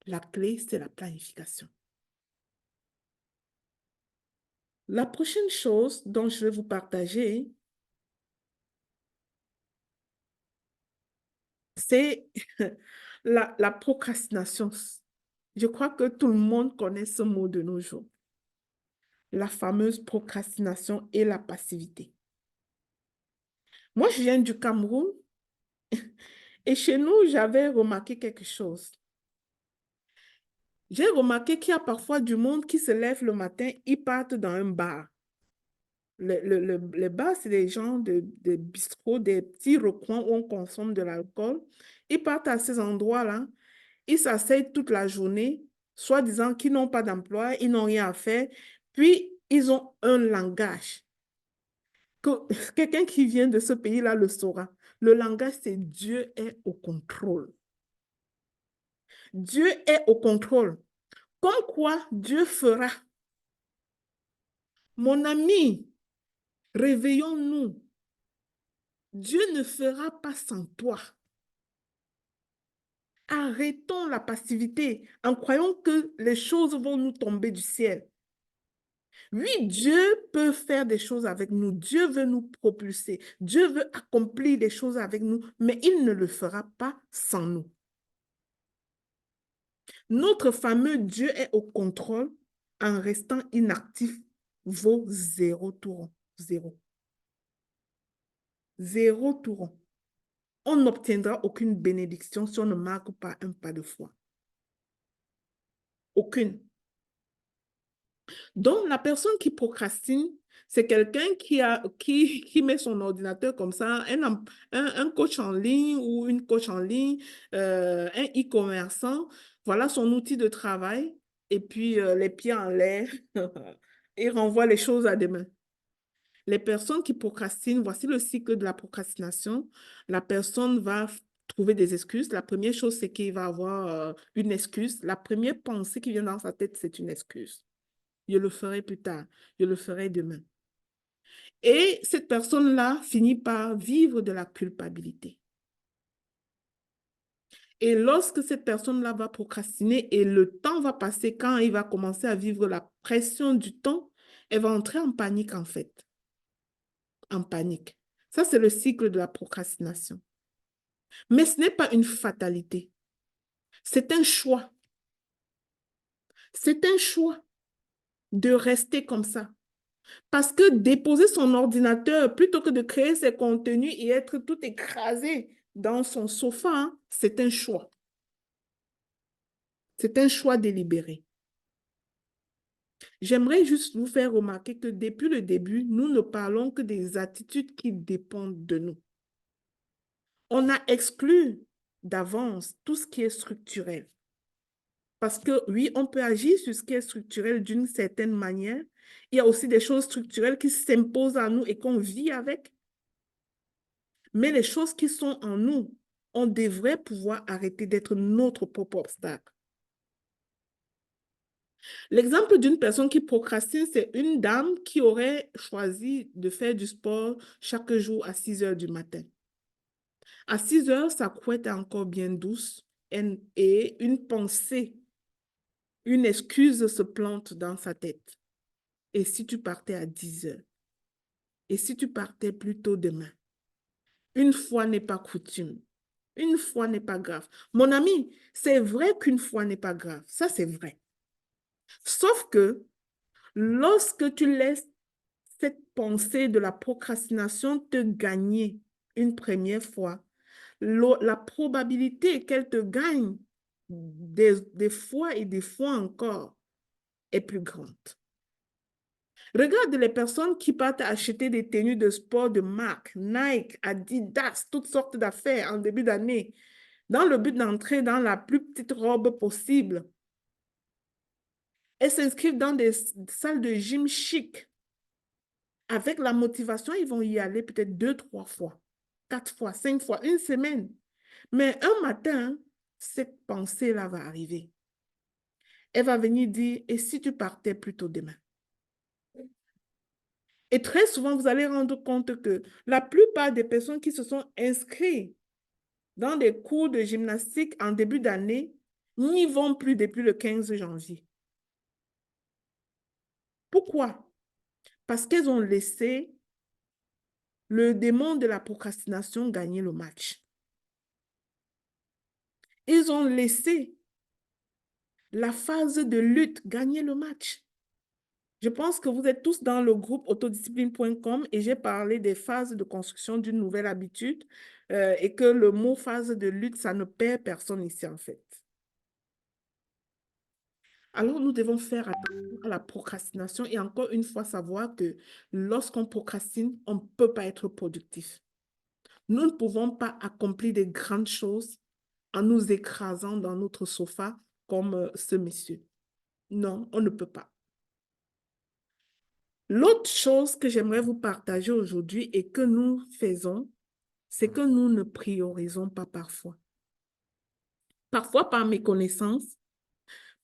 La clé, c'est la planification. La prochaine chose dont je vais vous partager, c'est la procrastination. Je crois que tout le monde connaît ce mot de nos jours. La fameuse procrastination et la passivité. Moi, je viens du Cameroun et chez nous, j'avais remarqué quelque chose. J'ai remarqué qu'il y a parfois du monde qui se lève le matin, ils partent dans un bar. Les bars, c'est des gens de bistrots, des petits recoins où on consomme de l'alcool. Ils partent à ces endroits-là, ils s'asseyent toute la journée, soi-disant qu'ils n'ont pas d'emploi, ils n'ont rien à faire. Puis, ils ont un langage. Quelqu'un qui vient de ce pays-là le saura. Le langage, c'est Dieu est au contrôle. Dieu est au contrôle. Comme quoi Dieu fera. Mon ami, réveillons-nous. Dieu ne fera pas sans toi. Arrêtons la passivité en croyant que les choses vont nous tomber du ciel. Oui, Dieu peut faire des choses avec nous. Dieu veut nous propulser. Dieu veut accomplir des choses avec nous, mais il ne le fera pas sans nous. Notre fameux Dieu est au contrôle en restant inactif vaut 0 touron. 0. 0 touron. On n'obtiendra aucune bénédiction si on ne marque pas un pas de foi. Aucune. Donc, la personne qui procrastine, c'est quelqu'un qui met son ordinateur comme ça, un coach en ligne ou une coach en ligne, un e-commerçant, voilà son outil de travail, et puis les pieds en l'air, et renvoie les choses à demain. Les personnes qui procrastinent, voici le cycle de la procrastination. La personne va trouver des excuses. La première chose, c'est qu'il va avoir une excuse. La première pensée qui vient dans sa tête, c'est une excuse. Je le ferai plus tard. Je le ferai demain. Et cette personne-là finit par vivre de la culpabilité. Et lorsque cette personne-là va procrastiner et le temps va passer, quand il va commencer à vivre la pression du temps, elle va entrer en panique en fait. En panique. Ça, c'est le cycle de la procrastination. Mais ce n'est pas une fatalité. C'est un choix. C'est un choix de rester comme ça. Parce que déposer son ordinateur, plutôt que de créer ses contenus et être tout écrasé dans son sofa, hein, c'est un choix. C'est un choix délibéré. J'aimerais juste vous faire remarquer que depuis le début, nous ne parlons que des attitudes qui dépendent de nous. On a exclu d'avance tout ce qui est structurel. Parce que oui, on peut agir sur ce qui est structurel d'une certaine manière. Il y a aussi des choses structurelles qui s'imposent à nous et qu'on vit avec. Mais les choses qui sont en nous, on devrait pouvoir arrêter d'être notre propre obstacle. L'exemple d'une personne qui procrastine, c'est une dame qui aurait choisi de faire du sport chaque jour à 6 heures du matin. À 6 heures, sa couette est encore bien douce et une pensée, une excuse se plante dans sa tête. Et si tu partais à 10 heures? Et si tu partais plus tôt demain? Une fois n'est pas coutume. Une fois n'est pas grave. Mon ami, c'est vrai qu'une fois n'est pas grave. Ça, c'est vrai. Sauf que lorsque tu laisses cette pensée de la procrastination te gagner une première fois, la probabilité qu'elle te gagne des fois et des fois encore est plus grande. Regarde les personnes qui partent acheter des tenues de sport de marque, Nike, Adidas, toutes sortes d'affaires en début d'année, dans le but d'entrer dans la plus petite robe possible. Elles s'inscrivent dans des salles de gym chic. Avec la motivation, ils vont y aller peut-être 2, 3 fois, 4 fois, 5 fois, une semaine. Mais un matin, cette pensée-là va arriver. Elle va venir dire, et si tu partais plus tôt demain? Et très souvent, vous allez rendre compte que la plupart des personnes qui se sont inscrites dans des cours de gymnastique en début d'année n'y vont plus depuis le 15 janvier. Pourquoi? Parce qu'elles ont laissé le démon de la procrastination gagner le match. Ils ont laissé la phase de lutte gagner le match. Je pense que vous êtes tous dans le groupe autodiscipline.com et j'ai parlé des phases de construction d'une nouvelle habitude et que le mot phase de lutte, ça ne perd personne ici en fait. Alors, nous devons faire attention à la procrastination et encore une fois savoir que lorsqu'on procrastine, on ne peut pas être productif. Nous ne pouvons pas accomplir des grandes choses en nous écrasant dans notre sofa comme ce monsieur. Non, on ne peut pas. L'autre chose que j'aimerais vous partager aujourd'hui et que nous faisons, c'est que nous ne priorisons pas parfois. Parfois par méconnaissance,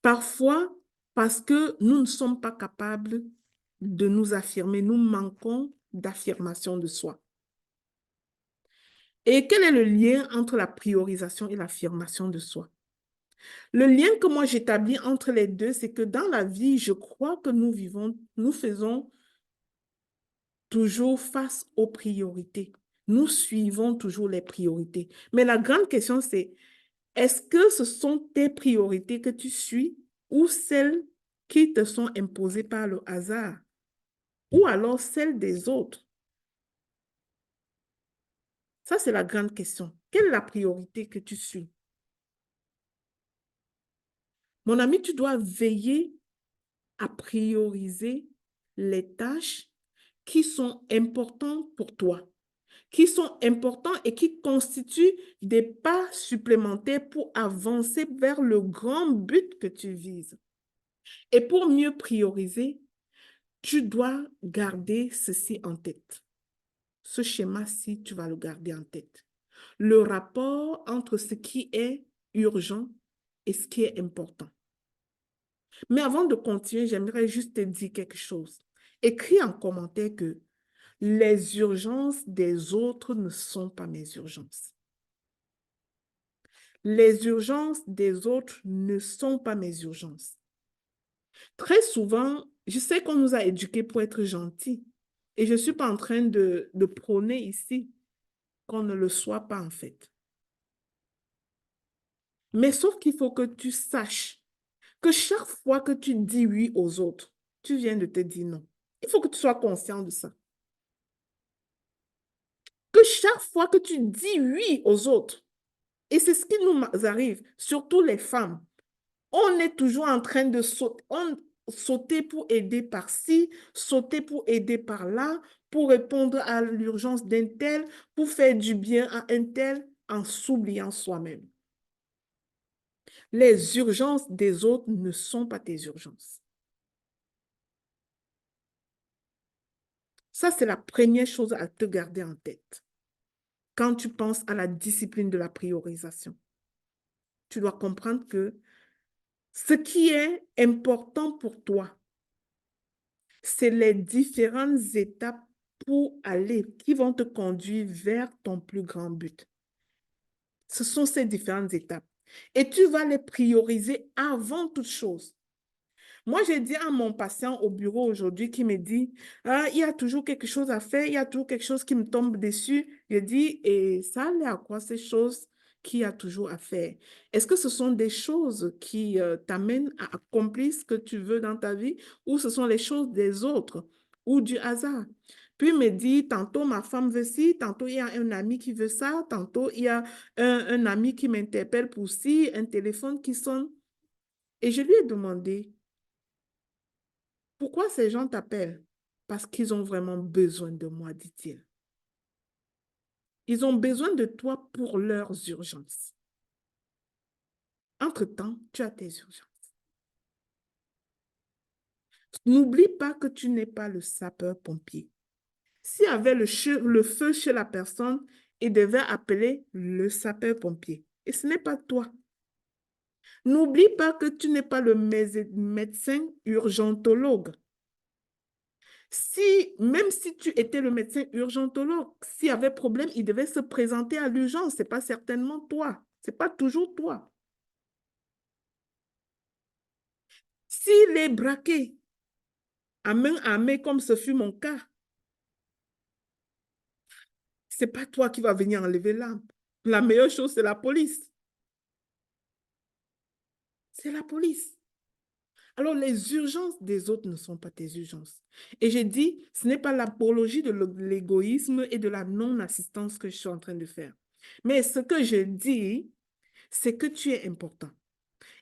parfois parce que nous ne sommes pas capables de nous affirmer, nous manquons d'affirmation de soi. Et quel est le lien entre la priorisation et l'affirmation de soi? Le lien que moi j'établis entre les deux, c'est que dans la vie, je crois que nous faisons toujours face aux priorités. Nous suivons toujours les priorités. Mais la grande question, c'est, est-ce que ce sont tes priorités que tu suis ou celles qui te sont imposées par le hasard ou alors celles des autres? Ça, c'est la grande question. Quelle est la priorité que tu suis? Mon ami, tu dois veiller à prioriser les tâches qui sont importantes pour toi, qui sont importants et qui constituent des pas supplémentaires pour avancer vers le grand but que tu vises. Et pour mieux prioriser, tu dois garder ceci en tête. Ce schéma-ci, tu vas le garder en tête. Le rapport entre ce qui est urgent et ce qui est important. Mais avant de continuer, j'aimerais juste te dire quelque chose. Écris en commentaire que les urgences des autres ne sont pas mes urgences. Les urgences des autres ne sont pas mes urgences. Très souvent, je sais qu'on nous a éduqués pour être gentils. Et je ne suis pas en train de prôner ici qu'on ne le soit pas en fait. Mais sauf qu'il faut que tu saches que chaque fois que tu dis oui aux autres, tu viens de te dire non. Il faut que tu sois conscient de ça. Que chaque fois que tu dis oui aux autres, et c'est ce qui nous arrive, surtout les femmes, on est toujours en train de sauter pour aider par-ci, sauter pour aider par-là, pour répondre à l'urgence d'un tel, pour faire du bien à un tel, en s'oubliant soi-même. Les urgences des autres ne sont pas tes urgences. Ça, c'est la première chose à te garder en tête. Quand tu penses à la discipline de la priorisation, tu dois comprendre que ce qui est important pour toi, c'est les différentes étapes pour aller, qui vont te conduire vers ton plus grand but. Ce sont ces différentes étapes. Et tu vas les prioriser avant toute chose. Moi, j'ai dit à mon patient au bureau aujourd'hui qui me dit, ah, il y a toujours quelque chose à faire, il y a toujours quelque chose qui me tombe dessus. Je dis, et ça allait à quoi ces choses qu'il y a toujours à faire? Est-ce que ce sont des choses qui t'amènent à accomplir ce que tu veux dans ta vie ou ce sont les choses des autres? ou du hasard. Puis il me dit, tantôt ma femme veut ci, tantôt il y a un ami qui veut ça, tantôt il y a un ami qui m'interpelle pour ci, un téléphone qui sonne. Et je lui ai demandé, pourquoi ces gens t'appellent? Parce qu'ils ont vraiment besoin de moi, dit-il. Ils ont besoin de toi pour leurs urgences. Entre-temps, tu as tes urgences. N'oublie pas que tu n'es pas le sapeur-pompier. S'il y avait le feu chez la personne, il devait appeler le sapeur-pompier. Et ce n'est pas toi. N'oublie pas que tu n'es pas le médecin urgentologue. Même si tu étais le médecin urgentologue, s'il y avait problème, il devait se présenter à l'urgence. Ce n'est pas certainement toi. Ce n'est pas toujours toi. S'il est braqué à main armée, comme ce fut mon cas, ce n'est pas toi qui vas venir enlever l'arme. La meilleure chose, c'est la police. C'est la police. Alors, les urgences des autres ne sont pas tes urgences. Et j'ai dit, ce n'est pas l'apologie de l'égoïsme et de la non-assistance que je suis en train de faire. Mais ce que je dis, c'est que tu es important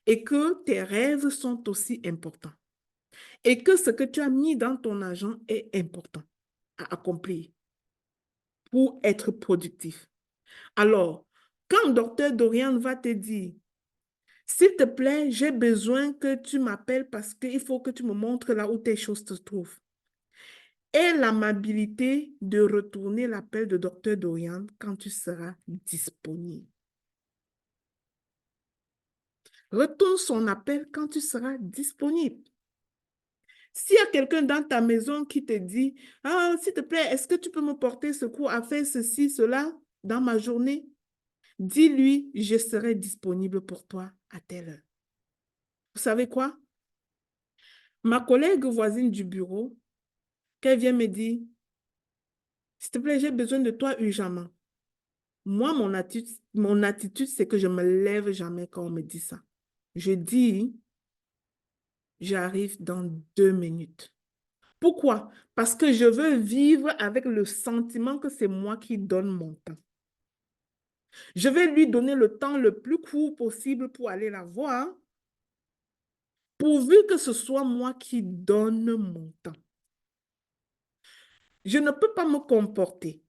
et que tes rêves sont aussi importants et que ce que tu as mis dans ton argent est important à accomplir pour être productif. Alors, quand docteur Dorian va te dire, s'il te plaît, j'ai besoin que tu m'appelles parce qu'il faut que tu me montres là où tes choses se trouvent. Aie l'amabilité de retourner l'appel de docteur Dorian quand tu seras disponible. Retourne son appel quand tu seras disponible. S'il y a quelqu'un dans ta maison qui te dit, « Ah, s'il te plaît, est-ce que tu peux me porter secours à faire ceci, cela dans ma journée? » Dis-lui, je serai disponible pour toi à telle heure. Vous savez quoi? Ma collègue voisine du bureau, qu'elle vient me dire, s'il te plaît, j'ai besoin de toi urgemment. Moi, mon attitude, c'est que je ne me lève jamais quand on me dit ça. Je dis, j'arrive dans 2 minutes. Pourquoi? Parce que je veux vivre avec le sentiment que c'est moi qui donne mon temps. Je vais lui donner le temps le plus court possible pour aller la voir, pourvu que ce soit moi qui donne mon temps. Je ne peux pas me comporter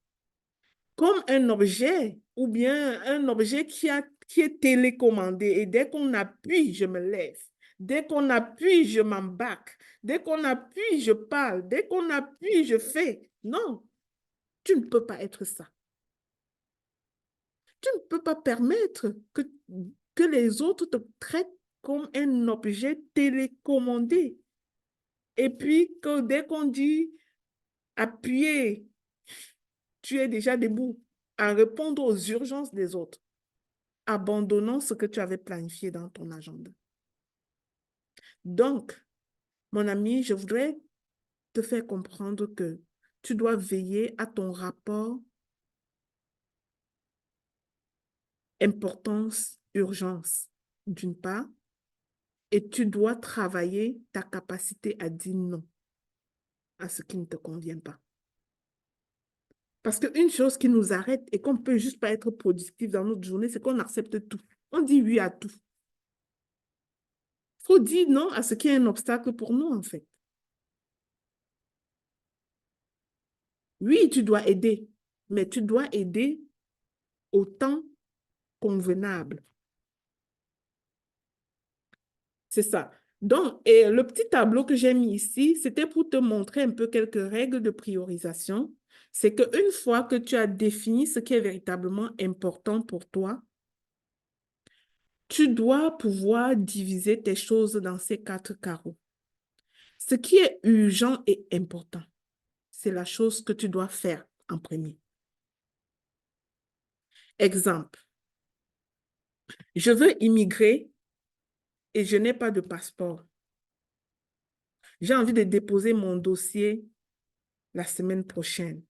comme un objet ou bien un objet qui est télécommandé et dès qu'on appuie, je me lève. Dès qu'on appuie, je m'embarque. Dès qu'on appuie, je parle. Dès qu'on appuie, je fais. Non, tu ne peux pas être ça. Tu ne peux pas permettre que les autres te traitent comme un objet télécommandé. Et puis, que dès qu'on dit appuyer, tu es déjà debout à répondre aux urgences des autres, abandonnant ce que tu avais planifié dans ton agenda. Donc, mon ami, je voudrais te faire comprendre que tu dois veiller à ton rapport importance-urgence, d'une part, et tu dois travailler ta capacité à dire non à ce qui ne te convient pas. Parce qu'une chose qui nous arrête et qu'on ne peut juste pas être productif dans notre journée, c'est qu'on accepte tout. On dit oui à tout. Il faut dire non à ce qui est un obstacle pour nous, en fait. Oui, tu dois aider, mais tu dois aider au temps convenable. C'est ça. Donc, et le petit tableau que j'ai mis ici, c'était pour te montrer un peu quelques règles de priorisation. C'est qu'une fois que tu as défini ce qui est véritablement important pour toi, tu dois pouvoir diviser tes choses dans ces 4 carreaux. Ce qui est urgent et important, c'est la chose que tu dois faire en premier. Exemple, je veux immigrer et je n'ai pas de passeport. J'ai envie de déposer mon dossier la semaine prochaine.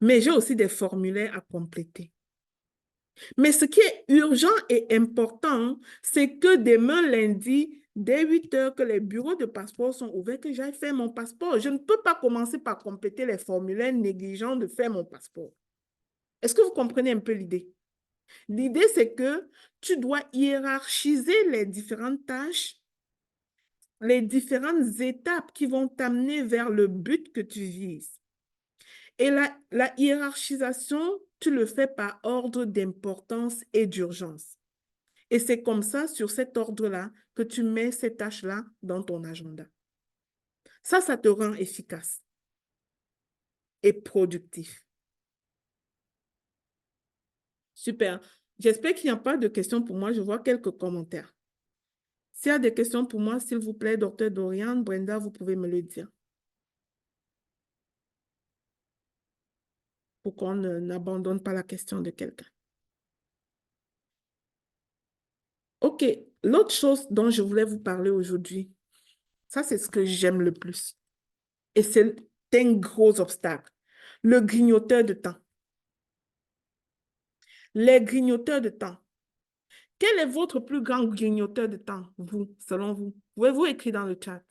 Mais j'ai aussi des formulaires à compléter. Mais ce qui est urgent et important, c'est que demain, lundi, dès 8 heures, que les bureaux de passeport sont ouverts, que j'aille faire mon passeport. Je ne peux pas commencer par compléter les formulaires négligents de faire mon passeport. Est-ce que vous comprenez un peu l'idée? L'idée, c'est que tu dois hiérarchiser les différentes tâches, les différentes étapes qui vont t'amener vers le but que tu vises. Et la hiérarchisation, tu le fais par ordre d'importance et d'urgence. Et c'est comme ça, sur cet ordre-là, que tu mets ces tâches-là dans ton agenda. Ça te rend efficace et productif. Super. J'espère qu'il n'y a pas de questions pour moi. Je vois quelques commentaires. S'il y a des questions pour moi, s'il vous plaît, docteur Dorian, Brenda, vous pouvez me le dire. Pour qu'on n'abandonne pas la question de quelqu'un. OK. L'autre chose dont je voulais vous parler aujourd'hui, ça, c'est ce que j'aime le plus. Et c'est un gros obstacle. Le grignoteur de temps. Les grignoteurs de temps. Quel est votre plus grand grignoteur de temps, vous, selon vous? Pouvez-vous écrire dans le chat?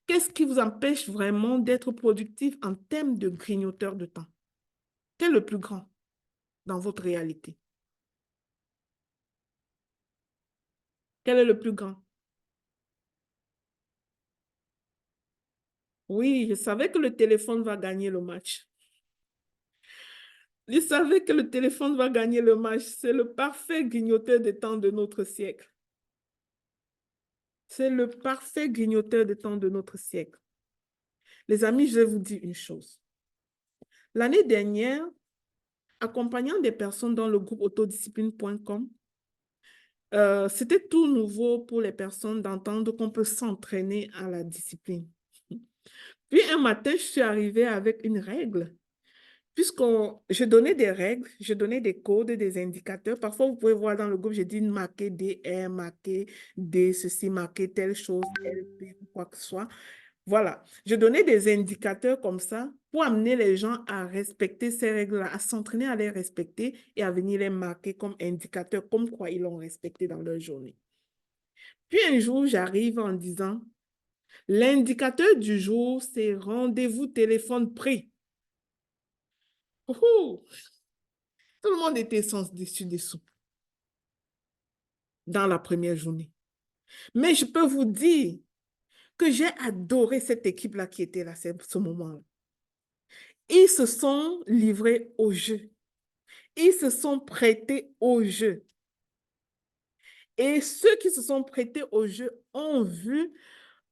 Qu'est-ce qui vous empêche vraiment d'être productif en termes de grignoteur de temps? Quel est le plus grand dans votre réalité? Quel est le plus grand? Oui, je savais que le téléphone va gagner le match. Je savais que le téléphone va gagner le match. C'est le parfait grignoteur de temps de notre siècle. C'est le parfait grignoteur de temps de notre siècle. Les amis, je vais vous dire une chose. L'année dernière, accompagnant des personnes dans le groupe autodiscipline.com, c'était tout nouveau pour les personnes d'entendre qu'on peut s'entraîner à la discipline. Puis un matin, je suis arrivée avec une règle. Je donnais des règles, je donnais des codes, des indicateurs. Parfois, vous pouvez voir dans le groupe, j'ai dit marquer DR, marquer D, ceci, marquer telle chose, LP, quoi que ce soit. Voilà, je donnais des indicateurs comme ça pour amener les gens à respecter ces règles-là, à s'entraîner à les respecter et à venir les marquer comme indicateurs, comme quoi ils l'ont respecté dans leur journée. Puis un jour, j'arrive en disant, l'indicateur du jour, c'est rendez-vous téléphone pris. Ouhou! Tout le monde était sens dessus dessous dans la première journée. Mais je peux vous dire que j'ai adoré cette équipe-là qui était là, ce moment-là. Ils se sont livrés au jeu. Ils se sont prêtés au jeu. Et ceux qui se sont prêtés au jeu ont vu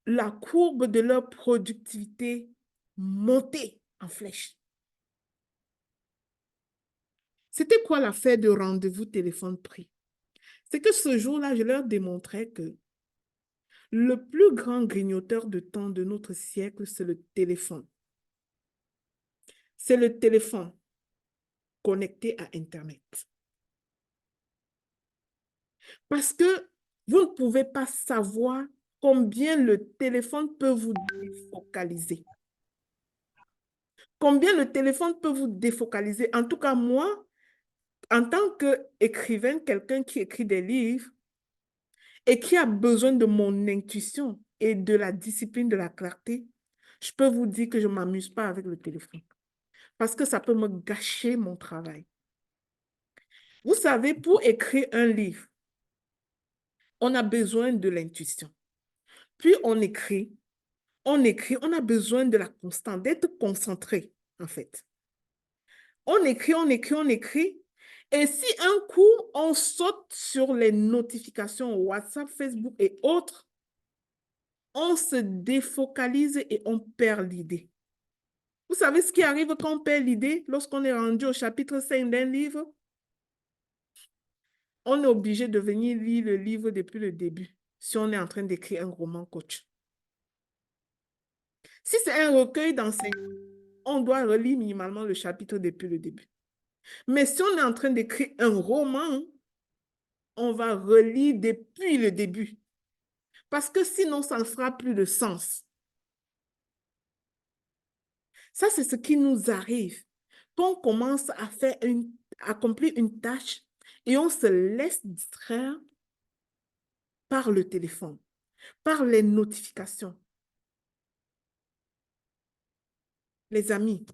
la courbe de leur productivité monter en flèche. C'était quoi l'affaire de rendez-vous téléphone pris? C'est que ce jour-là, je leur démontrais que le plus grand grignoteur de temps de notre siècle, c'est le téléphone. C'est le téléphone connecté à Internet. Parce que vous ne pouvez pas savoir combien le téléphone peut vous défocaliser. Combien le téléphone peut vous défocaliser. En tout cas, moi, en tant qu'écrivaine, quelqu'un qui écrit des livres et qui a besoin de mon intuition et de la discipline, de la clarté, je peux vous dire que je ne m'amuse pas avec le téléphone. Parce que ça peut me gâcher mon travail. Vous savez, pour écrire un livre, on a besoin de l'intuition. Puis on écrit, on a besoin de la constance, d'être concentré, en fait. On écrit, on écrit, on écrit. Et si un coup, on saute sur les notifications WhatsApp, Facebook et autres, on se défocalise et on perd l'idée. Vous savez ce qui arrive quand on perd l'idée lorsqu'on est rendu au chapitre 5 d'un livre? On est obligé de venir lire le livre depuis le début si on est en train d'écrire un roman coach. Si c'est un recueil d'enseignements, on doit relire minimalement le chapitre depuis le début. Mais si on est en train d'écrire un roman, on va relire depuis le début. Parce que sinon, ça ne fera plus de sens. Ça, c'est ce qui nous arrive. Quand on commence à faire accomplir une tâche et on se laisse distraire par le téléphone, par les notifications. Les amis,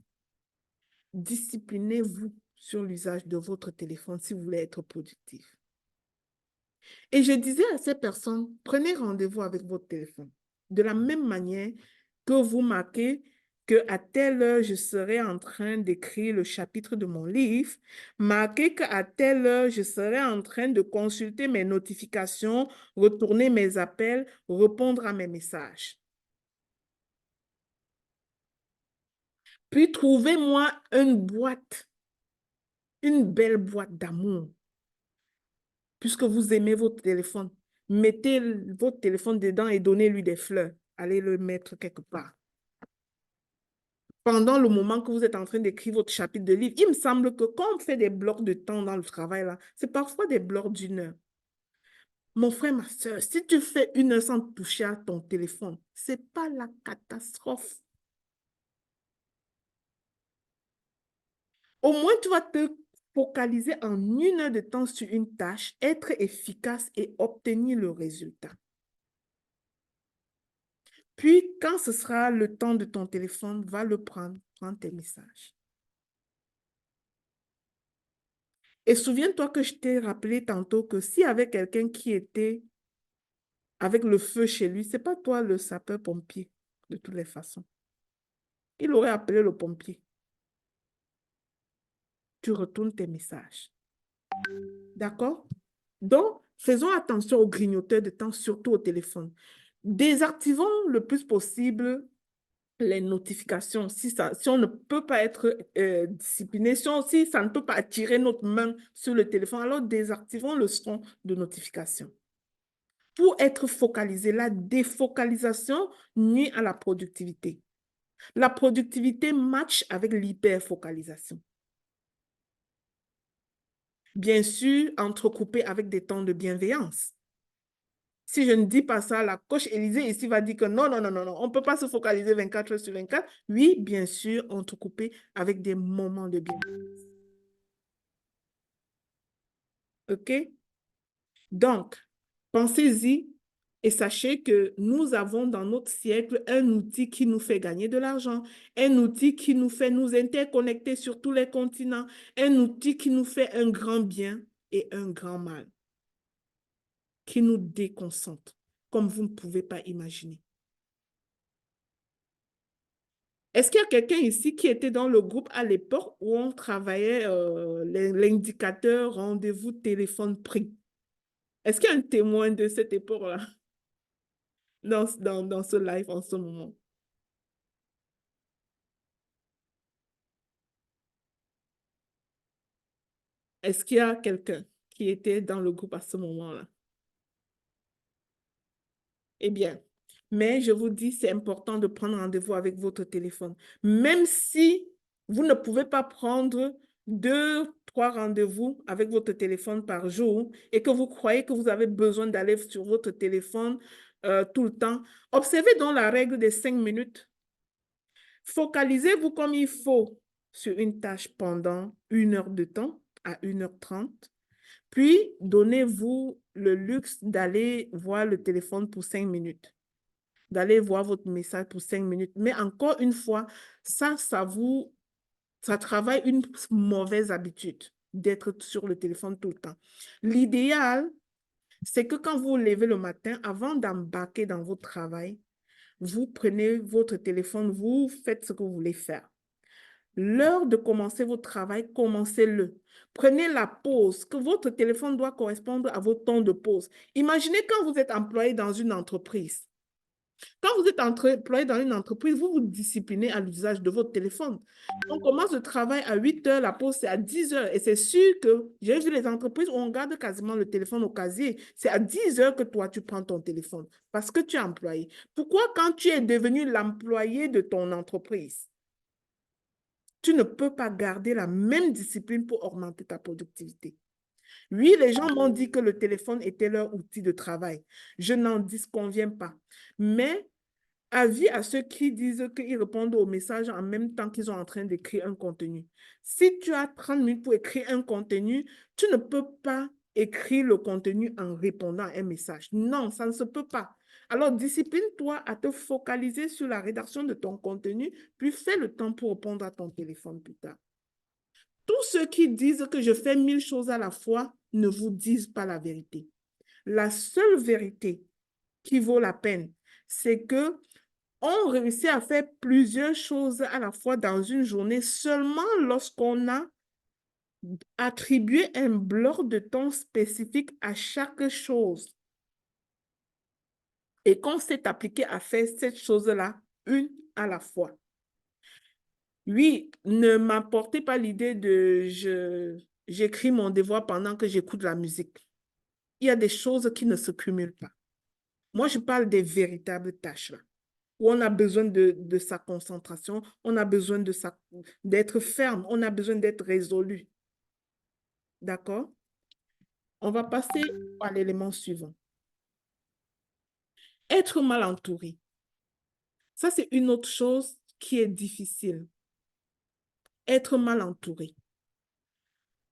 disciplinez-vous sur l'usage de votre téléphone si vous voulez être productif. Et je disais à ces personnes, prenez rendez-vous avec votre téléphone. De la même manière que vous marquez qu'à telle heure, je serai en train d'écrire le chapitre de mon livre, marquez qu'à telle heure, je serai en train de consulter mes notifications, retourner mes appels, répondre à mes messages. Puis trouvez-moi une boîte, une belle boîte d'amour. Puisque vous aimez votre téléphone, mettez votre téléphone dedans et donnez-lui des fleurs. Allez le mettre quelque part. Pendant le moment que vous êtes en train d'écrire votre chapitre de livre, il me semble que quand on fait des blocs de temps dans le travail, là, c'est parfois des blocs d'une heure. Mon frère, ma soeur, si tu fais une heure sans toucher à ton téléphone, ce n'est pas la catastrophe. Au moins, tu vas te focaliser en une heure de temps sur une tâche, être efficace et obtenir le résultat. Puis, quand ce sera le temps de ton téléphone, va le prendre, prends tes messages. Et souviens-toi que je t'ai rappelé tantôt que s'il y avait quelqu'un qui était avec le feu chez lui, ce n'est pas toi le sapeur-pompier, de toutes les façons. Il aurait appelé le pompier. Tu retournes tes messages. D'accord? Donc, faisons attention aux grignoteurs de temps, surtout au téléphone. Désactivons le plus possible les notifications. Si on ne peut pas être discipliné, si ça ne peut pas attirer notre main sur le téléphone, alors désactivons le son de notification. Pour être focalisé, la défocalisation nuit à la productivité. La productivité match avec l'hyperfocalisation. Bien sûr, entrecoupé avec des temps de bienveillance. Si je ne dis pas ça, la coach Élisée ici va dire que non, non, non, non, non, on ne peut pas se focaliser 24 heures sur 24. Oui, bien sûr, entrecoupé avec des moments de bienveillance. OK? Donc, pensez-y et sachez que nous avons dans notre siècle un outil qui nous fait gagner de l'argent, un outil qui nous fait nous interconnecter sur tous les continents, un outil qui nous fait un grand bien et un grand mal, qui nous déconcentre, comme vous ne pouvez pas imaginer. Est-ce qu'il y a quelqu'un ici qui était dans le groupe à l'époque où on travaillait l'indicateur rendez-vous téléphone pris? Est-ce qu'il y a un témoin de cette époque-là dans ce live en ce moment? Est-ce qu'il y a quelqu'un qui était dans le groupe à ce moment-là? Eh bien, mais je vous dis, c'est important de prendre rendez-vous avec votre téléphone. Même si vous ne pouvez pas prendre 2-3 rendez-vous avec votre téléphone par jour et que vous croyez que vous avez besoin d'aller sur votre téléphone tout le temps, observez donc la règle des 5 minutes. Focalisez-vous comme il faut sur une tâche pendant 1 heure de temps à 1h30. Puis, donnez-vous le luxe d'aller voir le téléphone pour 5 minutes, d'aller voir votre message pour 5 minutes. Mais encore une fois, ça travaille une mauvaise habitude d'être sur le téléphone tout le temps. L'idéal, c'est que quand vous vous levez le matin, avant d'embarquer dans votre travail, vous prenez votre téléphone, vous faites ce que vous voulez faire. L'heure de commencer votre travail, commencez-le. Prenez la pause, que votre téléphone doit correspondre à votre temps de pause. Imaginez quand vous êtes employé dans une entreprise. Quand vous êtes employé dans une entreprise, vous vous disciplinez à l'usage de votre téléphone. On commence le travail à 8 heures, la pause c'est à 10 heures. Et c'est sûr que j'ai vu les entreprises où on garde quasiment le téléphone au casier. C'est à 10 heures que toi, tu prends ton téléphone parce que tu es employé. Pourquoi quand tu es devenu l'employé de ton entreprise, tu ne peux pas garder la même discipline pour augmenter ta productivité? Oui, les gens m'ont dit que le téléphone était leur outil de travail. Je n'en disconviens pas. Mais Avis à ceux qui disent qu'ils répondent aux messages en même temps qu'ils sont en train d'écrire un contenu. Si tu as 30 minutes pour écrire un contenu, tu ne peux pas écrire le contenu en répondant à un message. Non, ça ne se peut pas. Alors, discipline-toi à te focaliser sur la rédaction de ton contenu, puis fais le temps pour répondre à ton téléphone plus tard. Tous ceux qui disent que je fais 1000 choses à la fois ne vous disent pas la vérité. La seule vérité qui vaut la peine, c'est que on réussit à faire plusieurs choses à la fois dans une journée seulement lorsqu'on a attribué un bloc de temps spécifique à chaque chose et qu'on s'est appliqué à faire cette chose-là une à la fois. Oui, ne m'apportez pas l'idée de j'écris mon devoir pendant que j'écoute la musique. Il y a des choses qui ne se cumulent pas. Moi, je parle des véritables tâches là, où on a besoin de sa concentration, on a besoin d'être ferme, on a besoin d'être résolu. D'accord? On va passer à l'élément suivant. Être mal entouré. Ça, c'est une autre chose qui est difficile. Être mal entouré.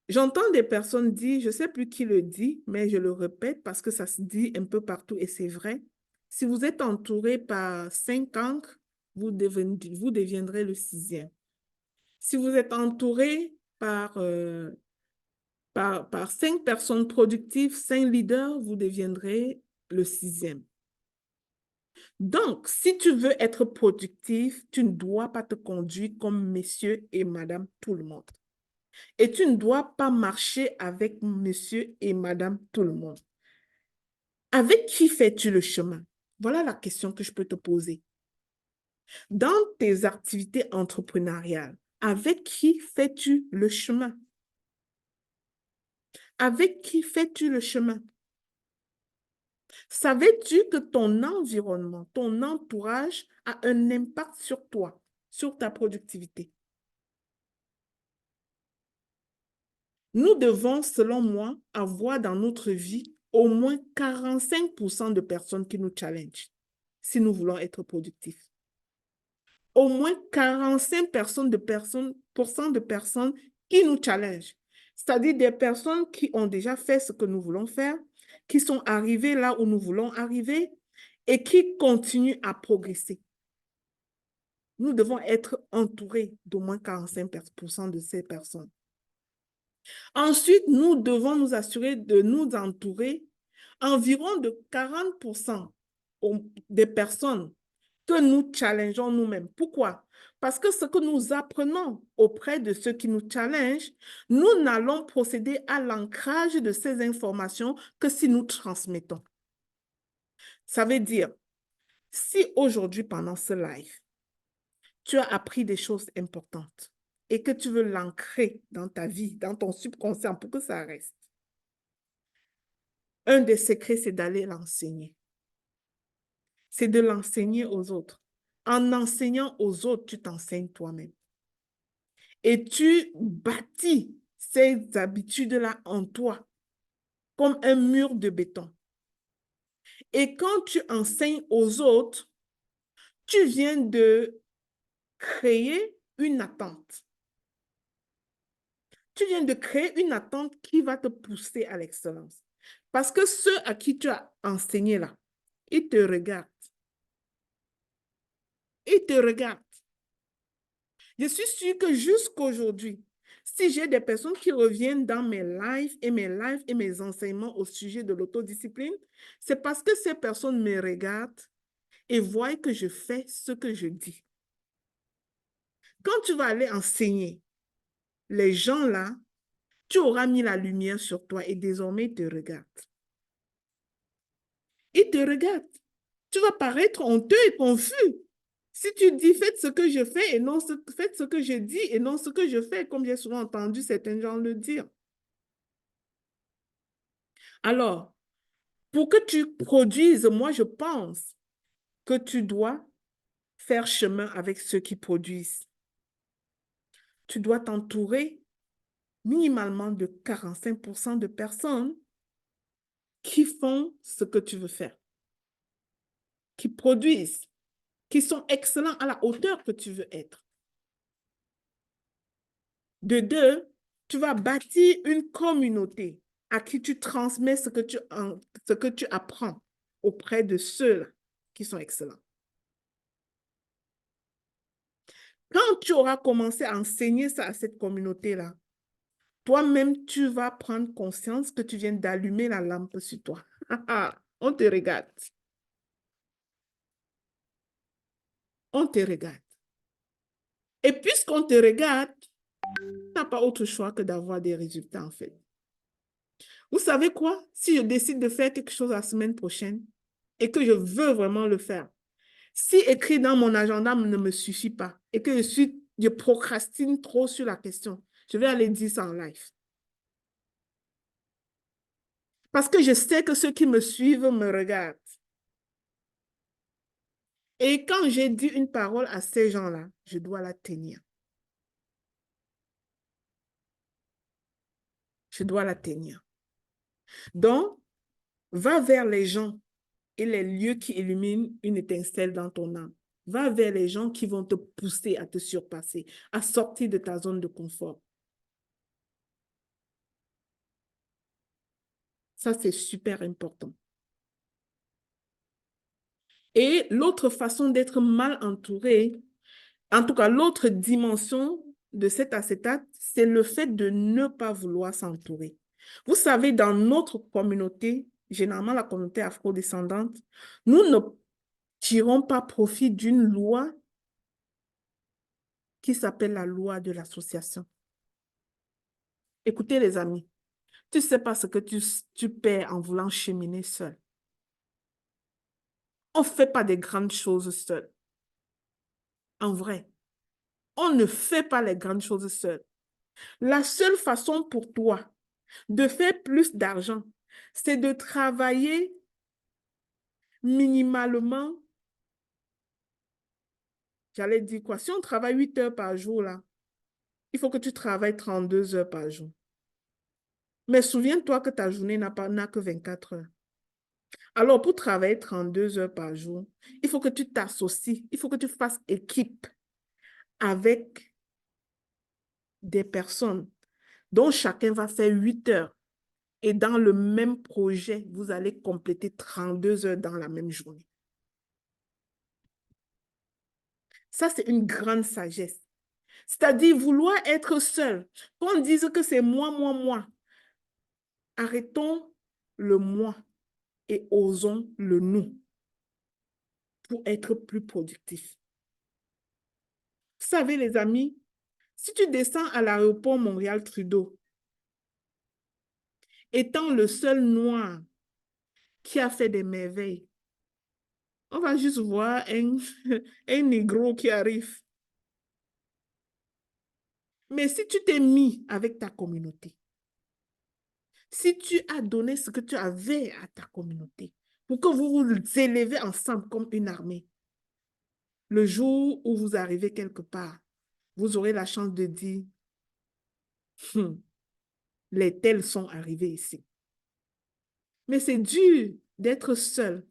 J'entends des personnes dire, je ne sais plus qui le dit, mais je le répète parce que ça se dit un peu partout et c'est vrai. Si vous êtes entouré par 5 cancres, vous deviendrez le 6e. Si vous êtes entouré par 5 personnes productives, 5 leaders, vous deviendrez le 6e. Donc, si tu veux être productif, tu ne dois pas te conduire comme monsieur et madame tout le monde. Et tu ne dois pas marcher avec monsieur et madame tout le monde. Avec qui fais-tu le chemin? Voilà la question que je peux te poser. Dans tes activités entrepreneuriales, avec qui fais-tu le chemin? Avec qui fais-tu le chemin? Savais-tu que ton environnement, ton entourage a un impact sur toi, sur ta productivité? Nous devons, selon moi, avoir dans notre vie au moins 45% de personnes qui nous challengent si nous voulons être productifs. Au moins 45% de personnes qui nous challengent. C'est-à-dire des personnes qui ont déjà fait ce que nous voulons faire, qui sont arrivées là où nous voulons arriver et qui continuent à progresser. Nous devons être entourés d'au moins 45% de ces personnes. Ensuite, nous devons nous assurer de nous entourer environ de 40% des personnes que nous challengeons nous-mêmes. Pourquoi? Parce que ce que nous apprenons auprès de ceux qui nous challengent, nous n'allons procéder à l'ancrage de ces informations que si nous transmettons. Ça veut dire, si aujourd'hui, pendant ce live, tu as appris des choses importantes et que tu veux l'ancrer dans ta vie, dans ton subconscient pour que ça reste, un des secrets, c'est d'aller l'enseigner. C'est de l'enseigner aux autres. En enseignant aux autres, tu t'enseignes toi-même. Et tu bâtis ces habitudes-là en toi, comme un mur de béton. Et quand tu enseignes aux autres, tu viens de créer une attente. Tu viens de créer une attente qui va te pousser à l'excellence. Parce que ceux à qui tu as enseigné là, ils te regardent. Ils te regardent. Je suis sûre que jusqu'aujourd'hui, si j'ai des personnes qui reviennent dans mes lives et mes enseignements au sujet de l'autodiscipline, c'est parce que ces personnes me regardent et voient que je fais ce que je dis. Quand tu vas aller enseigner les gens là, tu auras mis la lumière sur toi et désormais ils te regardent. Ils te regardent. Tu vas paraître honteux et confus. Si tu dis faites ce que je fais et non faites ce que je dis et non ce que je fais, comme j'ai souvent entendu certains gens le dire. Alors, pour que tu produises, moi je pense que tu dois faire chemin avec ceux qui produisent. Tu dois t'entourer minimalement de 45% de personnes qui font ce que tu veux faire, qui produisent. qui sont excellents à la hauteur que tu veux être. De deux, tu vas bâtir une communauté à qui tu transmets ce que tu apprends auprès de ceux-là qui sont excellents. Quand tu auras commencé à enseigner ça à cette communauté-là, toi-même, tu vas prendre conscience que tu viens d'allumer la lampe sur toi. On te regarde. On te regarde. Et puisqu'on te regarde, tu n'as pas autre choix que d'avoir des résultats, en fait. Vous savez quoi? Si je décide de faire quelque chose la semaine prochaine et que je veux vraiment le faire, si écrit dans mon agenda ne me suffit pas et que je procrastine trop sur la question, je vais aller dire ça en live. Parce que je sais que ceux qui me suivent me regardent. Et quand j'ai dit une parole à ces gens-là, je dois la tenir. Je dois la tenir. Donc, va vers les gens et les lieux qui illuminent une étincelle dans ton âme. Va vers les gens qui vont te pousser à te surpasser, à sortir de ta zone de confort. Ça, c'est super important. Et l'autre façon d'être mal entouré, en tout cas, l'autre dimension de cet acétate, c'est le fait de ne pas vouloir s'entourer. Vous savez, dans notre communauté, généralement la communauté afrodescendante, nous ne tirons pas profit d'une loi qui s'appelle la loi de l'association. Écoutez les amis, tu ne sais pas ce que tu perds en voulant cheminer seul. On ne fait pas des grandes choses seul. En vrai, on ne fait pas les grandes choses seul. La seule façon pour toi de faire plus d'argent, c'est de travailler minimalement, j'allais dire quoi, si on travaille 8 heures par jour, là, il faut que tu travailles 32 heures par jour. Mais souviens-toi que ta journée n'a que 24 heures. Alors, pour travailler 32 heures par jour, il faut que tu t'associes, il faut que tu fasses équipe avec des personnes dont chacun va faire 8 heures. Et dans le même projet, vous allez compléter 32 heures dans la même journée. Ça, c'est une grande sagesse. C'est-à-dire vouloir être seul. Qu'on dise que c'est moi, moi, moi. Arrêtons le moi et osons le nous pour être plus productifs. Vous savez, les amis, si tu descends à l'aéroport Montréal-Trudeau, étant le seul noir qui a fait des merveilles, on va juste voir un négro qui arrive. Mais si tu t'es mis avec ta communauté, si tu as donné ce que tu avais à ta communauté, pour que vous vous élevez ensemble comme une armée, le jour où vous arrivez quelque part, vous aurez la chance de dire, les tels sont arrivés ici. Mais c'est dur d'être seul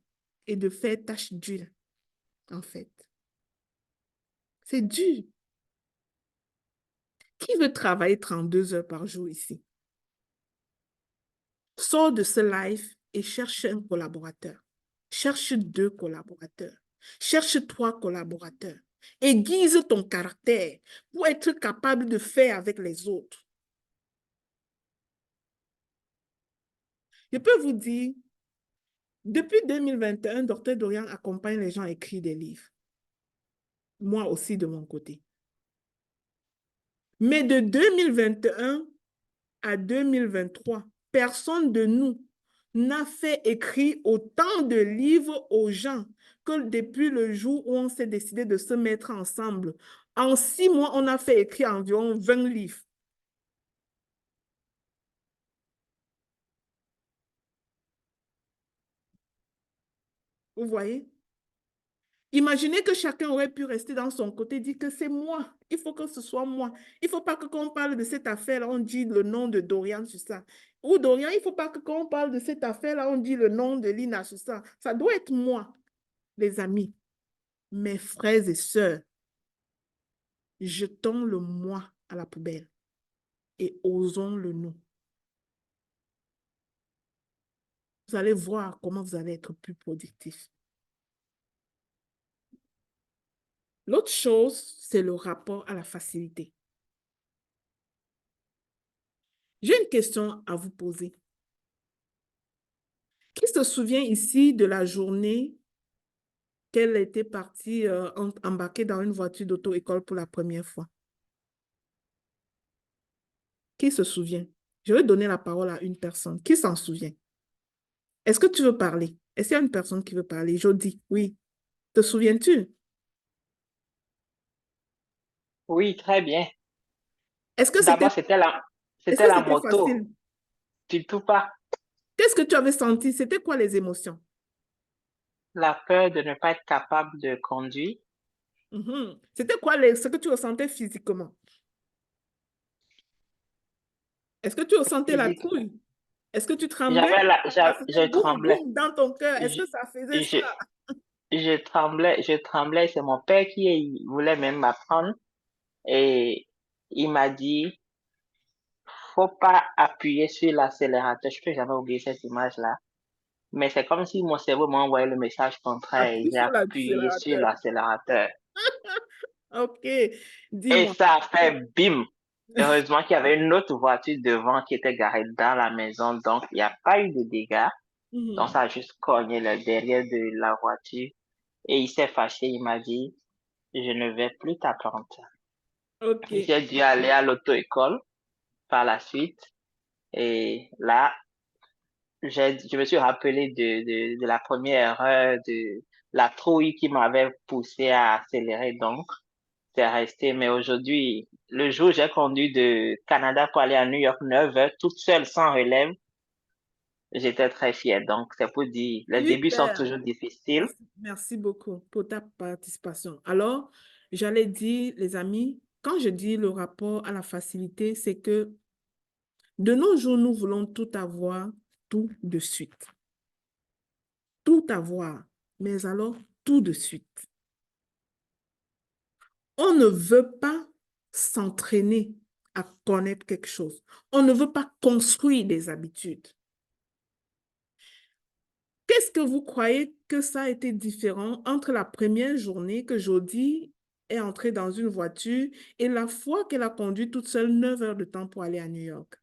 et de faire tâche d'huile, en fait. C'est dur. Qui veut travailler 32 heures par jour ici? Sors de ce live et cherche un collaborateur. Cherche 2 collaborateurs. Cherche 3 collaborateurs. Aiguise ton caractère pour être capable de faire avec les autres. Je peux vous dire, depuis 2021, Dr. Dorian accompagne les gens à écrire des livres. Moi aussi de mon côté. Mais de 2021 à 2023, personne de nous n'a fait écrire autant de livres aux gens que depuis le jour où on s'est décidé de se mettre ensemble. En 6 mois, on a fait écrire environ 20 livres. Vous voyez? Imaginez que chacun aurait pu rester dans son côté et dire que c'est moi. Il faut que ce soit moi. Il ne faut pas que quand on parle de cette affaire-là, on dit le nom de Dorian sur ça. Ou Dorian, il ne faut pas que quand on parle de cette affaire-là, on dit le nom de Lina sur ça. Ça doit être moi, les amis. Mes frères et sœurs, jetons le moi à la poubelle et osons le nous. Vous allez voir comment vous allez être plus productif. L'autre chose, c'est le rapport à la facilité. J'ai une question à vous poser. Qui se souvient ici de la journée qu'elle était partie embarquée dans une voiture d'auto-école pour la première fois? Qui se souvient? Je vais donner la parole à une personne. Qui s'en souvient? Est-ce que tu veux parler? Est-ce qu'il y a une personne qui veut parler? Jody, oui. Te souviens-tu? Oui, très bien. Est-ce que D'abord, est-ce c'était que la c'était moto. facile? Du tout pas. Qu'est-ce que tu avais senti? C'était quoi les émotions? La peur de ne pas être capable de conduire. Mhm. C'était quoi ce que tu ressentais physiquement? Est-ce que tu ressentais la Physique. trouille? Est-ce que tu tremblais? Ça faisait Je boum, tremblais. boum dans ton cœur. Est-ce Je, que ça faisait ça? je, je tremblais. C'est mon père qui voulait même m'apprendre et il m'a dit, faut pas appuyer sur l'accélérateur. Je peux jamais oublier cette image-là. Mais c'est comme si mon cerveau m'a envoyé le message contraire et Appuie j'ai sur appuyé sur l'accélérateur. l'accélérateur. OK, Et dis-moi. ça a fait bim. Heureusement qu'il y avait une autre voiture devant qui était garée dans la maison, donc il n'y a pas eu de dégâts. Donc Mhm. ça a juste cogné le derrière de la voiture. Et il s'est fâché, il m'a dit, je ne vais plus t'apprendre. OK. J'ai dû aller à l'auto-école par la suite. Et là, je me suis rappelé de la première erreur, de la trouille qui m'avait poussé à accélérer. Donc, c'est resté. Mais aujourd'hui, le jour où j'ai conduit de Canada pour aller à New York 9 heures, toute seule, sans relève, j'étais très fière. Donc, c'est pour dire, les débuts sont Super. toujours difficiles. Merci beaucoup pour ta participation. Alors, j'allais dire, les amis, quand je dis le rapport à la facilité, c'est que de nos jours, nous voulons tout avoir tout de suite. Tout avoir, mais alors tout de suite. On ne veut pas s'entraîner à connaître quelque chose. On ne veut pas construire des habitudes. Qu'est-ce que vous croyez que ça a été différent entre la première journée que Jody est entrée dans une voiture et la fois qu'elle a conduit toute seule 9 heures de temps pour aller à New York,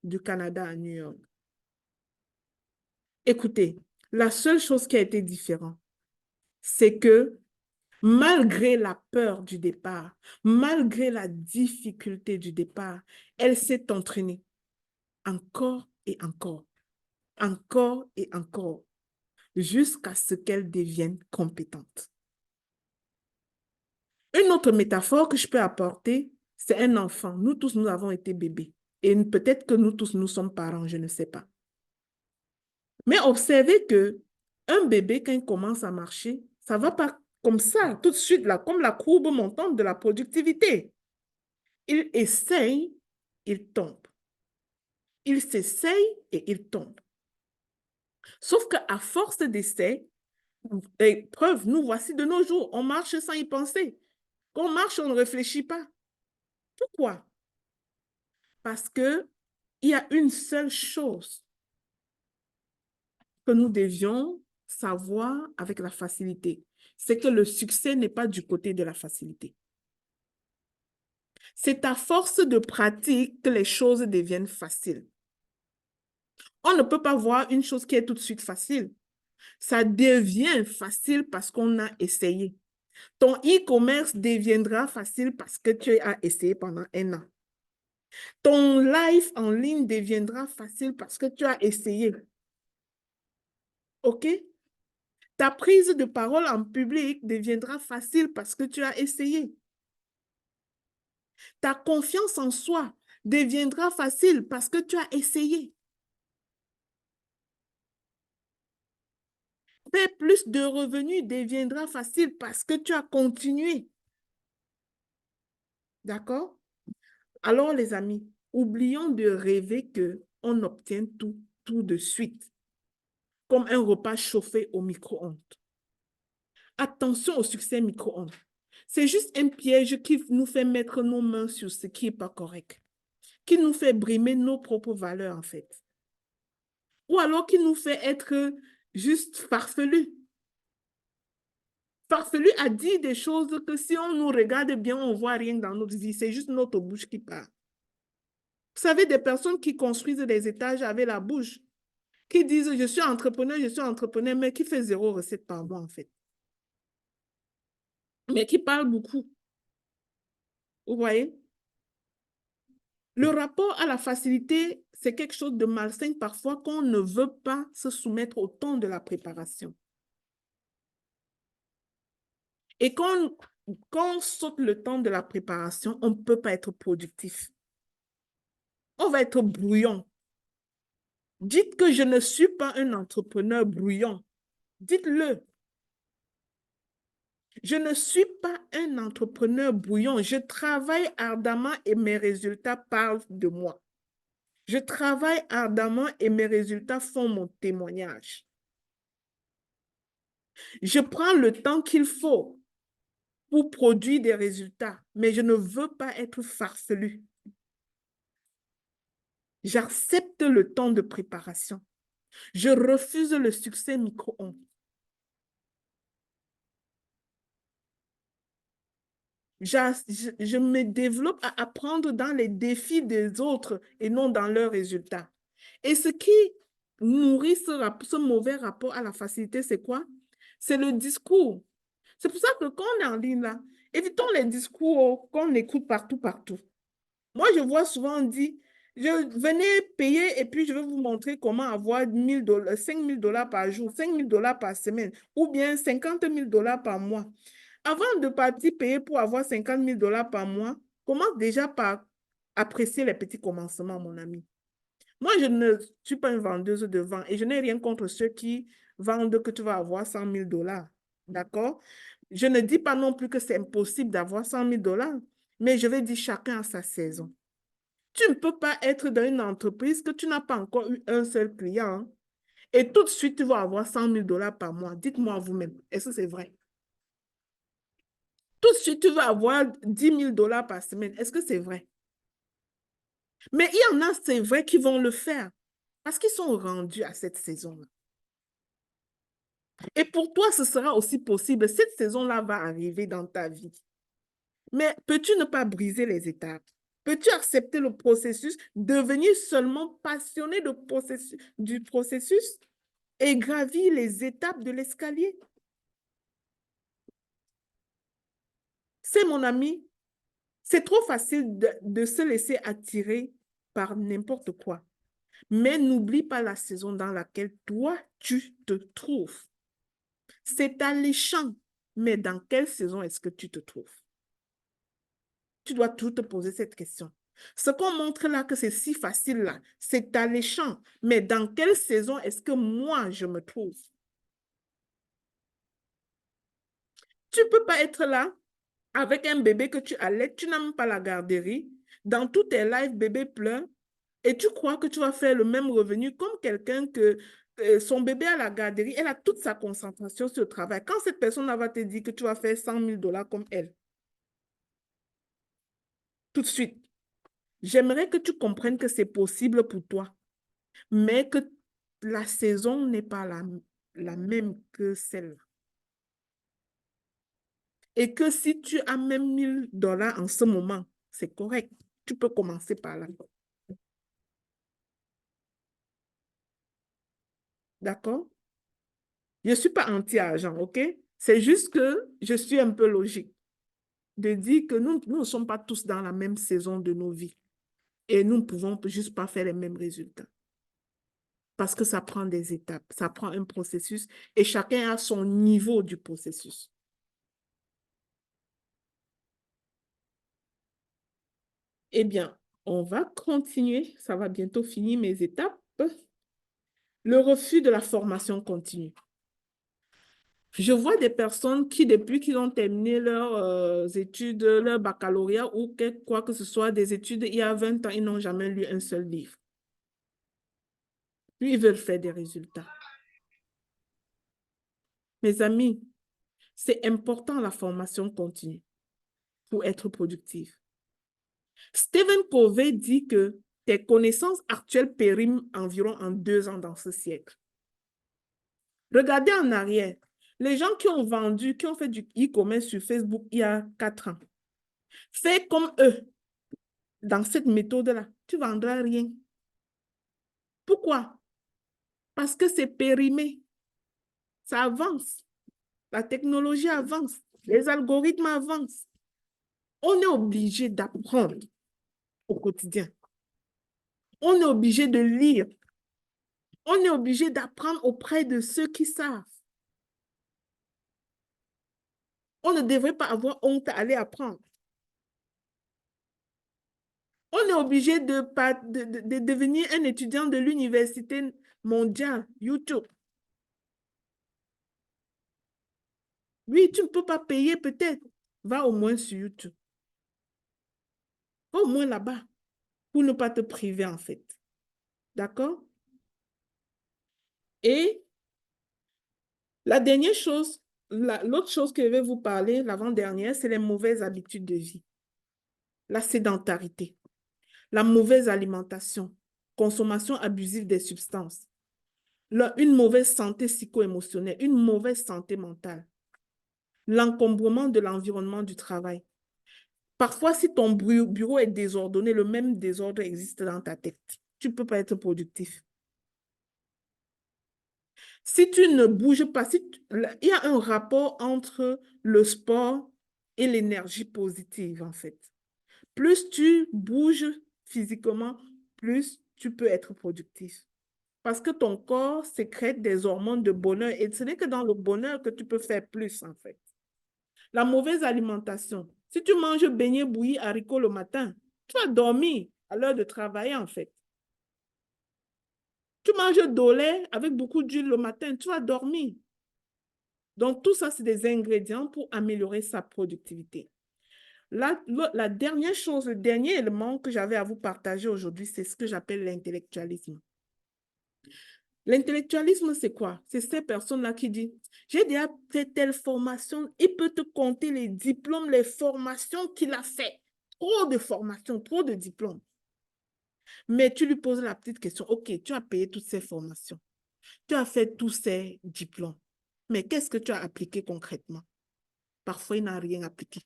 du Canada à New York? Écoutez, la seule chose qui a été différente, c'est que malgré la peur du départ, malgré la difficulté du départ, elle s'est entraînée encore et encore et encore, jusqu'à ce qu'elle devienne compétente. Une autre métaphore que je peux apporter, c'est un enfant. Nous tous, nous avons été bébés. Et peut-être que nous tous, nous sommes parents, je ne sais pas. Mais observez que un bébé, quand il commence à marcher, ça ne va pas comme ça, tout de suite, là, comme la courbe montante de la productivité. Il essaye, il tombe. Il s'essaye et il tombe. Sauf qu'à force d'essais, preuve, nous voici de nos jours, on marche sans y penser. Quand on marche, on ne réfléchit pas. Pourquoi? Parce qu'il y a une seule chose que nous devions savoir avec la facilité. C'est que le succès n'est pas du côté de la facilité. C'est à force de pratique que les choses deviennent faciles. On ne peut pas voir une chose qui est tout de suite facile. Ça devient facile parce qu'on a essayé. Ton e-commerce deviendra facile parce que tu as essayé pendant un an. Ton live en ligne deviendra facile parce que tu as essayé. OK? Ta prise de parole en public deviendra facile parce que tu as essayé. Ta confiance en soi deviendra facile parce que tu as essayé. Faire plus de revenus deviendra facile parce que tu as continué. D'accord? Alors, les amis, oublions de rêver qu'on obtient tout de suite, comme un repas chauffé au micro-ondes. Attention au succès micro-ondes. C'est juste un piège qui nous fait mettre nos mains sur ce qui n'est pas correct, qui nous fait brimer nos propres valeurs, en fait. Ou alors qui nous fait être juste farfelus. Farfelu a dit des choses que si on nous regarde bien, on ne voit rien dans notre vie. C'est juste notre bouche qui parle. Vous savez, des personnes qui construisent des étages avec la bouche, qui disent je suis entrepreneur, mais qui fait 0 recette par mois, en fait. Mais qui parlent beaucoup. Vous voyez? Le rapport à la facilité, c'est quelque chose de malsain parfois qu'on ne veut pas se soumettre au temps de la préparation. Et quand on saute le temps de la préparation, on ne peut pas être productif. On va être brouillon. Dites que je ne suis pas un entrepreneur brouillon. Dites-le. Je ne suis pas un entrepreneur brouillon. Je travaille ardemment et mes résultats parlent de moi. Je travaille ardemment et mes résultats font mon témoignage. Je prends le temps qu'il faut pour produire des résultats, mais je ne veux pas être farfelu. J'accepte le temps de préparation. Je refuse le succès micro-ondes. Je me développe à apprendre dans les défis des autres et non dans leurs résultats. Et ce qui nourrit ce mauvais rapport à la facilité, c'est quoi? C'est le discours. C'est pour ça que quand on est en ligne là, évitons les discours qu'on écoute partout. Moi, je vois souvent, on dit, venez payer et puis je vais vous montrer comment avoir 1000 $, 5000 $ par jour, 5000 $ par semaine ou bien 50 000 $ par mois. Avant de partir payer pour avoir 50 000 $ par mois, commence déjà par apprécier les petits commencements, mon ami. Moi, je ne suis pas une vendeuse de vin et je n'ai rien contre ceux qui vendent que tu vas avoir 100 000 $. D'accord? Je ne dis pas non plus que c'est impossible d'avoir 100 000 $, mais je vais dire chacun a sa saison. Tu ne peux pas être dans une entreprise que tu n'as pas encore eu un seul client et tout de suite, tu vas avoir 100 000 $ par mois. Dites-moi vous-même, est-ce que c'est vrai? Tout de suite, tu vas avoir 10 000 $ par semaine. Est-ce que c'est vrai? Mais il y en a, c'est vrai, qui vont le faire parce qu'ils sont rendus à cette saison-là. Et pour toi, ce sera aussi possible. Cette saison-là va arriver dans ta vie. Mais peux-tu ne pas briser les étapes? Peux-tu accepter le processus, devenir seulement passionné du processus et gravir les étapes de l'escalier? C'est mon ami, c'est trop facile de se laisser attirer par n'importe quoi. Mais n'oublie pas la saison dans laquelle toi, tu te trouves. C'est alléchant, mais dans quelle saison est-ce que tu te trouves? Tu dois toujours te poser cette question. Ce qu'on montre là, que c'est si facile là, c'est alléchant, mais dans quelle saison est-ce que moi, je me trouve? Tu ne peux pas être là avec un bébé que tu allaites, tu n'as même pas la garderie. Dans tous tes lives, bébé pleure et tu crois que tu vas faire le même revenu comme quelqu'un que son bébé à la garderie, elle a toute sa concentration sur le travail. Quand cette personne va te dire que tu vas faire 100 000 $ comme elle, tout de suite, j'aimerais que tu comprennes que c'est possible pour toi, mais que la saison n'est pas la même que celle-là. Et que si tu as même 1000 $ en ce moment, c'est correct. Tu peux commencer par là. D'accord? Je ne suis pas anti-argent, OK? C'est juste que je suis un peu logique de dire que nous ne sommes pas tous dans la même saison de nos vies. Et nous ne pouvons juste pas faire les mêmes résultats. Parce que ça prend des étapes, ça prend un processus et chacun a son niveau du processus. Eh bien, on va continuer. Ça va bientôt finir mes étapes. Le refus de la formation continue. Je vois des personnes qui, depuis qu'ils ont terminé leurs études, leur baccalauréat ou quoi que ce soit, des études il y a 20 ans, ils n'ont jamais lu un seul livre. Puis ils veulent faire des résultats. Mes amis, C'est important la formation continue pour être productif. Stephen Covey dit que tes connaissances actuelles périment environ en 2 ans dans ce siècle. Regardez en arrière. Les gens qui ont vendu, qui ont fait du e-commerce sur Facebook il y a 4 ans, fais comme eux. Dans cette méthode-là, tu ne vendras rien. Pourquoi? Parce que c'est périmé. Ça avance. La technologie avance. Les algorithmes avancent. On est obligé d'apprendre au quotidien. On est obligé de lire. On est obligé d'apprendre auprès de ceux qui savent. On ne devrait pas avoir honte à aller apprendre. On est obligé de devenir un étudiant de l'université mondiale, YouTube. Oui, tu ne peux pas payer peut-être. Va au moins sur YouTube. Va au moins là-bas pour ne pas te priver en fait. D'accord? Et la dernière chose, l'autre chose que je vais vous parler, l'avant-dernière, c'est les mauvaises habitudes de vie. La sédentarité, la mauvaise alimentation, consommation abusive des substances, une mauvaise santé psycho-émotionnelle, une mauvaise santé mentale, l'encombrement de l'environnement du travail. Parfois, si ton bureau est désordonné, le même désordre existe dans ta tête. Tu ne peux pas être productif. Si tu ne bouges pas, il y a un rapport entre le sport et l'énergie positive, en fait. Plus tu bouges physiquement, plus tu peux être productif. Parce que ton corps sécrète des hormones de bonheur et ce n'est que dans le bonheur que tu peux faire plus, en fait. La mauvaise alimentation. Si tu manges beignet bouilli, haricots le matin, tu vas dormir à l'heure de travailler, en fait. Tu manges d'eau lait avec beaucoup d'huile le matin, tu vas dormir. Donc, tout ça, c'est des ingrédients pour améliorer sa productivité. La dernière chose, le dernier élément que j'avais à vous partager aujourd'hui, c'est ce que j'appelle l'intellectualisme. L'intellectualisme, c'est quoi? C'est ces personnes-là qui disent, j'ai déjà fait telle formation, il peut te compter les diplômes, les formations qu'il a fait. Trop de formations, trop de diplômes. Mais tu lui poses la petite question, ok, tu as payé toutes ces formations, tu as fait tous ces diplômes, mais qu'est-ce que tu as appliqué concrètement? Parfois, il n'a rien appliqué.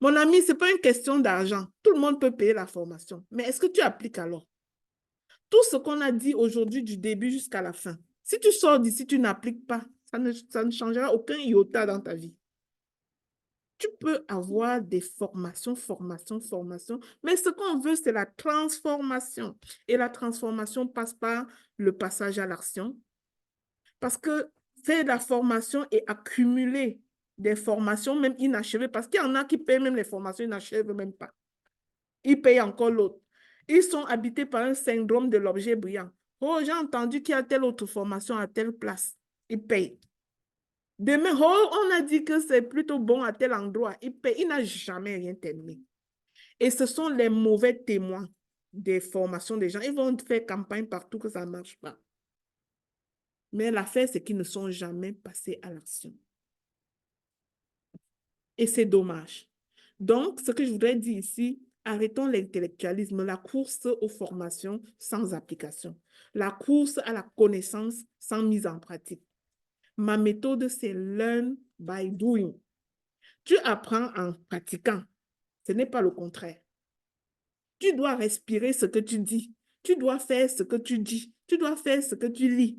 Mon ami, ce n'est pas une question d'argent. Tout le monde peut payer la formation. Mais est-ce que tu appliques alors? Tout ce qu'on a dit aujourd'hui du début jusqu'à la fin, si tu sors d'ici, tu n'appliques pas, ça ne changera aucun iota dans ta vie. Tu peux avoir des formations, mais ce qu'on veut, c'est la transformation. Et la transformation passe par le passage à l'action. Parce que faire de la formation et accumuler des formations même inachevées, parce qu'il y en a qui payent même les formations inachevées, même pas. Ils payent encore l'autre. Ils sont habités par un syndrome de l'objet brillant. Oh, j'ai entendu qu'il y a telle autre formation à telle place. Ils payent. Demain, oh, on a dit que c'est plutôt bon à tel endroit. Ils payent. Il n'a jamais rien terminé. Et ce sont les mauvais témoins des formations des gens. Ils vont faire campagne partout que ça ne marche pas. Mais l'affaire, c'est qu'ils ne sont jamais passés à l'action. Et c'est dommage. Donc, ce que je voudrais dire ici, arrêtons l'intellectualisme, la course aux formations sans application, la course à la connaissance sans mise en pratique. Ma méthode, c'est learn by doing. Tu apprends en pratiquant. Ce n'est pas le contraire. Tu dois respirer ce que tu dis. Tu dois faire ce que tu dis. Tu dois faire ce que tu lis.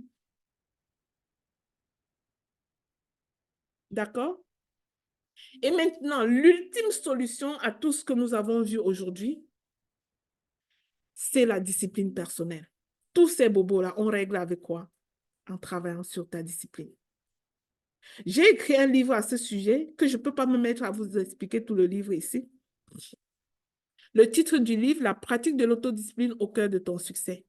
D'accord? Et maintenant, l'ultime solution à tout ce que nous avons vu aujourd'hui, c'est la discipline personnelle. Tous ces bobos-là, on règle avec quoi? En travaillant sur ta discipline. J'ai écrit un livre à ce sujet que je ne peux pas me mettre à vous expliquer tout le livre ici. Le titre du livre, La pratique de l'autodiscipline au cœur de ton succès.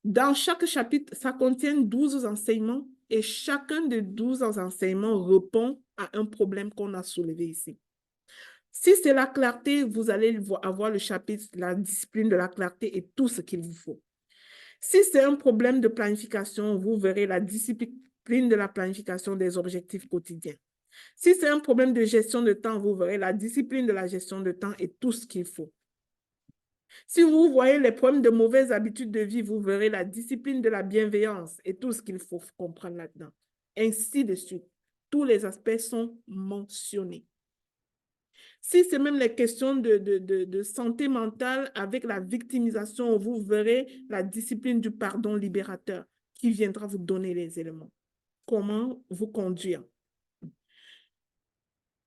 Dans chaque chapitre, ça contient 12 enseignements et chacun des 12 enseignements répond à un problème qu'on a soulevé ici. Si c'est la clarté, vous allez avoir le chapitre, la discipline de la clarté et tout ce qu'il vous faut. Si c'est un problème de planification, vous verrez la discipline discipline de la planification des objectifs quotidiens. Si c'est un problème de gestion de temps, vous verrez la discipline de la gestion de temps et tout ce qu'il faut. Si vous voyez les problèmes de mauvaises habitudes de vie, vous verrez la discipline de la bienveillance et tout ce qu'il faut comprendre là-dedans. Ainsi de suite. Tous les aspects sont mentionnés. Si c'est même les questions de santé mentale avec la victimisation, vous verrez la discipline du pardon libérateur qui viendra vous donner les éléments. Comment vous conduire.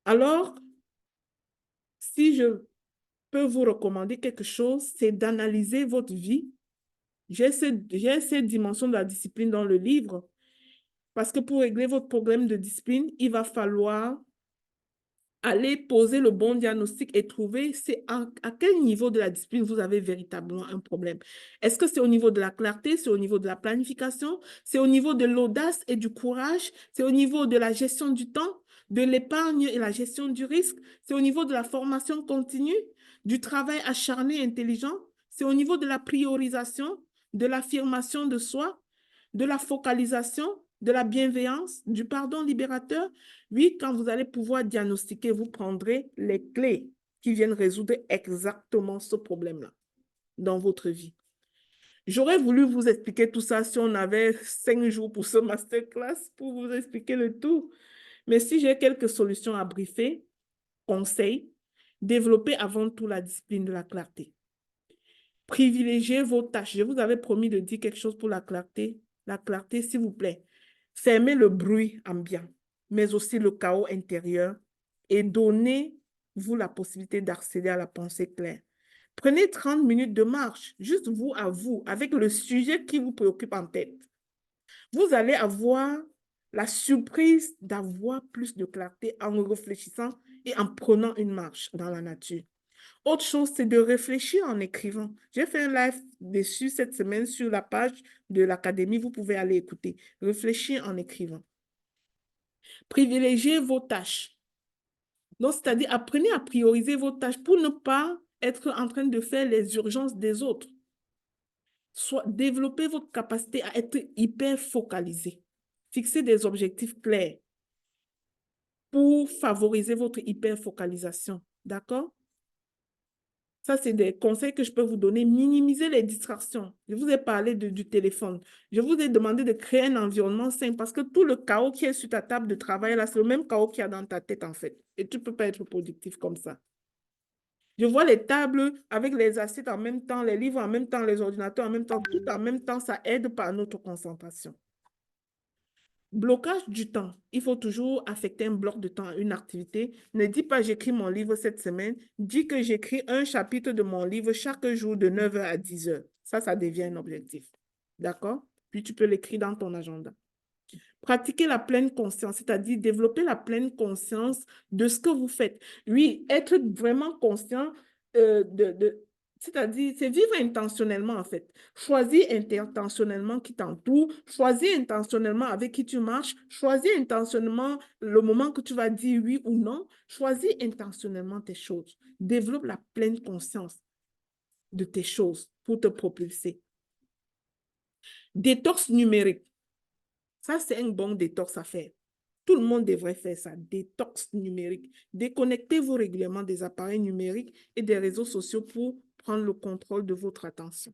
Alors, si je peux vous recommander quelque chose, c'est d'analyser votre vie. J'ai cette dimension de la discipline dans le livre parce que pour régler votre problème de discipline, il va falloir aller poser le bon diagnostic et trouver à quel niveau de la discipline vous avez véritablement un problème. Est-ce que c'est au niveau de la clarté, c'est au niveau de la planification, c'est au niveau de l'audace et du courage, c'est au niveau de la gestion du temps, de l'épargne et la gestion du risque, c'est au niveau de la formation continue, du travail acharné et intelligent, c'est au niveau de la priorisation, de l'affirmation de soi, de la focalisation, de la bienveillance, du pardon libérateur. Oui, quand vous allez pouvoir diagnostiquer, vous prendrez les clés qui viennent résoudre exactement ce problème-là dans votre vie. J'aurais voulu vous expliquer tout ça si on avait 5 jours pour ce masterclass, pour vous expliquer le tout. Mais si j'ai quelques solutions à briefer, conseils, développez avant tout la discipline de la clarté. Privilégiez vos tâches. Je vous avais promis de dire quelque chose pour la clarté. La clarté, s'il vous plaît. Fermez le bruit ambiant, mais aussi le chaos intérieur et donnez-vous la possibilité d'accéder à la pensée claire. Prenez 30 minutes de marche, juste vous à vous, avec le sujet qui vous préoccupe en tête. Vous allez avoir la surprise d'avoir plus de clarté en réfléchissant et en prenant une marche dans la nature. Autre chose, c'est de réfléchir en écrivant. J'ai fait un live dessus cette semaine sur la page de l'Académie. Vous pouvez aller écouter. Réfléchir en écrivant. Privilégiez vos tâches. Donc, c'est-à-dire, apprenez à prioriser vos tâches pour ne pas être en train de faire les urgences des autres. Développez votre capacité à être hyper focalisé. Fixez des objectifs clairs pour favoriser votre hyper focalisation. D'accord? Ça, c'est des conseils que je peux vous donner. Minimiser les distractions. Je vous ai parlé du téléphone. Je vous ai demandé de créer un environnement sain parce que tout le chaos qui est sur ta table de travail, là, c'est le même chaos qu'il y a dans ta tête, en fait. Et tu ne peux pas être productif comme ça. Je vois les tables avec les assiettes en même temps, les livres en même temps, les ordinateurs en même temps, tout en même temps, ça aide par notre concentration. Blocage du temps. Il faut toujours affecter un bloc de temps à une activité. Ne dis pas j'écris mon livre cette semaine. Dis que j'écris un chapitre de mon livre chaque jour de 9 h à 10 h. Ça devient un objectif. D'accord? Puis tu peux l'écrire dans ton agenda. Pratiquer la pleine conscience, c'est-à-dire développer la pleine conscience de ce que vous faites. Oui, être vraiment conscient c'est-à-dire, c'est vivre intentionnellement, en fait. Choisis intentionnellement qui t'entoure, choisis intentionnellement avec qui tu marches, choisis intentionnellement le moment que tu vas dire oui ou non, choisis intentionnellement tes choses. Développe la pleine conscience de tes choses pour te propulser. Détox numérique. Ça, c'est un bon détox à faire. Tout le monde devrait faire ça, détox numérique. Déconnectez-vous régulièrement des appareils numériques et des réseaux sociaux pour prendre le contrôle de votre attention.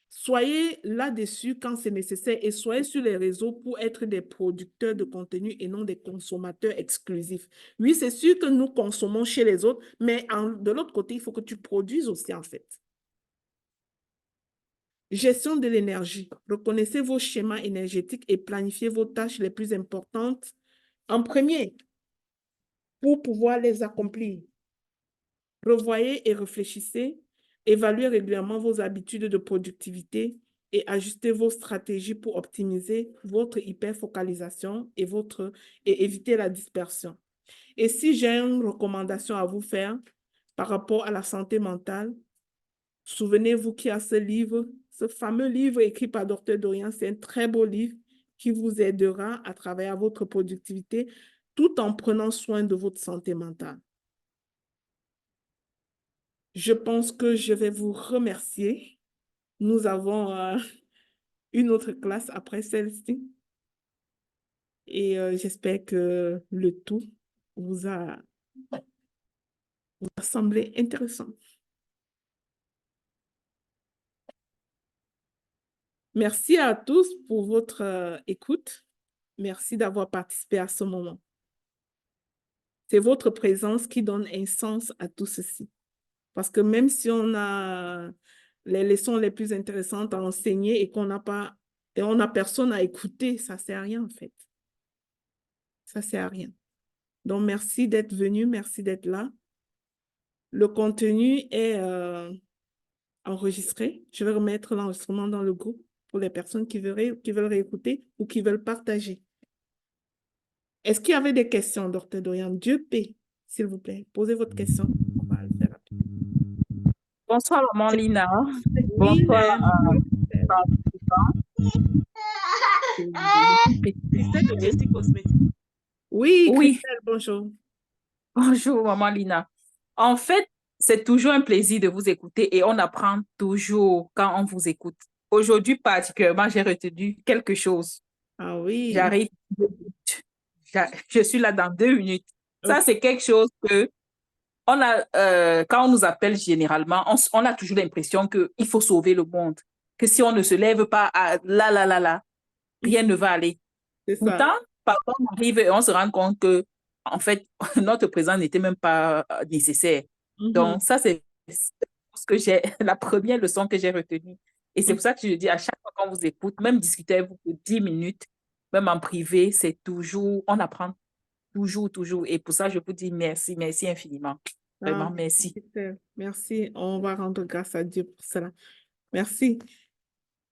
Soyez là-dessus quand c'est nécessaire et soyez sur les réseaux pour être des producteurs de contenu et non des consommateurs exclusifs. Oui, c'est sûr que nous consommons chez les autres, mais de l'autre côté, il faut que tu produises aussi, en fait. Gestion de l'énergie. Reconnaissez vos schémas énergétiques et planifiez vos tâches les plus importantes en premier pour pouvoir les accomplir. Revoyez et réfléchissez. Évaluez régulièrement vos habitudes de productivité et ajustez vos stratégies pour optimiser votre hyperfocalisation et éviter la dispersion. Et si j'ai une recommandation à vous faire par rapport à la santé mentale, souvenez-vous qu'il y a ce livre, ce fameux livre écrit par Dr. Dorian. C'est un très beau livre qui vous aidera à travailler à votre productivité tout en prenant soin de votre santé mentale. Je pense que je vais vous remercier. Nous avons une autre classe après celle-ci. Et j'espère que le tout vous a semblé intéressant. Merci à tous pour votre écoute. Merci d'avoir participé à ce moment. C'est votre présence qui donne un sens à tout ceci. Parce que même si on a les leçons les plus intéressantes à enseigner et qu'on n'a pas, et on n'a personne à écouter, ça ne sert à rien en fait. Ça ne sert à rien. Donc, merci d'être venu, merci d'être là. Le contenu est enregistré. Je vais remettre l'enregistrement dans le groupe pour les personnes qui veulent réécouter ou qui veulent partager. Est-ce qu'il y avait des questions, Dr. Dorian? Dieu paie, s'il vous plaît. Posez votre question. On va le faire rapidement. Bonsoir, maman Lina. Oui, Bonsoir, mais- Christelle de Jessie Cosmétique. Oui, Oui, Christelle, bonjour. bonjour, maman Lina. En fait, c'est toujours un plaisir de vous écouter et on apprend toujours quand on vous écoute. Aujourd'hui, particulièrement, j'ai retenu quelque chose. Ah oui, J'arrive 2 minutes. Je suis là dans 2 minutes. Ça, ok, c'est quelque chose que quand on nous appelle généralement, on a toujours l'impression qu'il faut sauver le monde. Que si on ne se lève pas là, rien ne va aller. c'est ça. Pourtant, parfois, on arrive et on se rend compte que, en fait, notre présence n'était même pas nécessaire. Mhm. Donc, ça, c'est ce que la première leçon que j'ai retenue. Et c'est pour ça que je dis, à chaque fois qu'on vous écoute, même discuter avec vous pour 10 minutes, même en privé, c'est toujours, on apprend toujours, toujours. Et pour ça, je vous dis merci, merci infiniment. Ah, Vraiment, merci. Christelle, merci. On va rendre grâce à Dieu pour cela. Merci.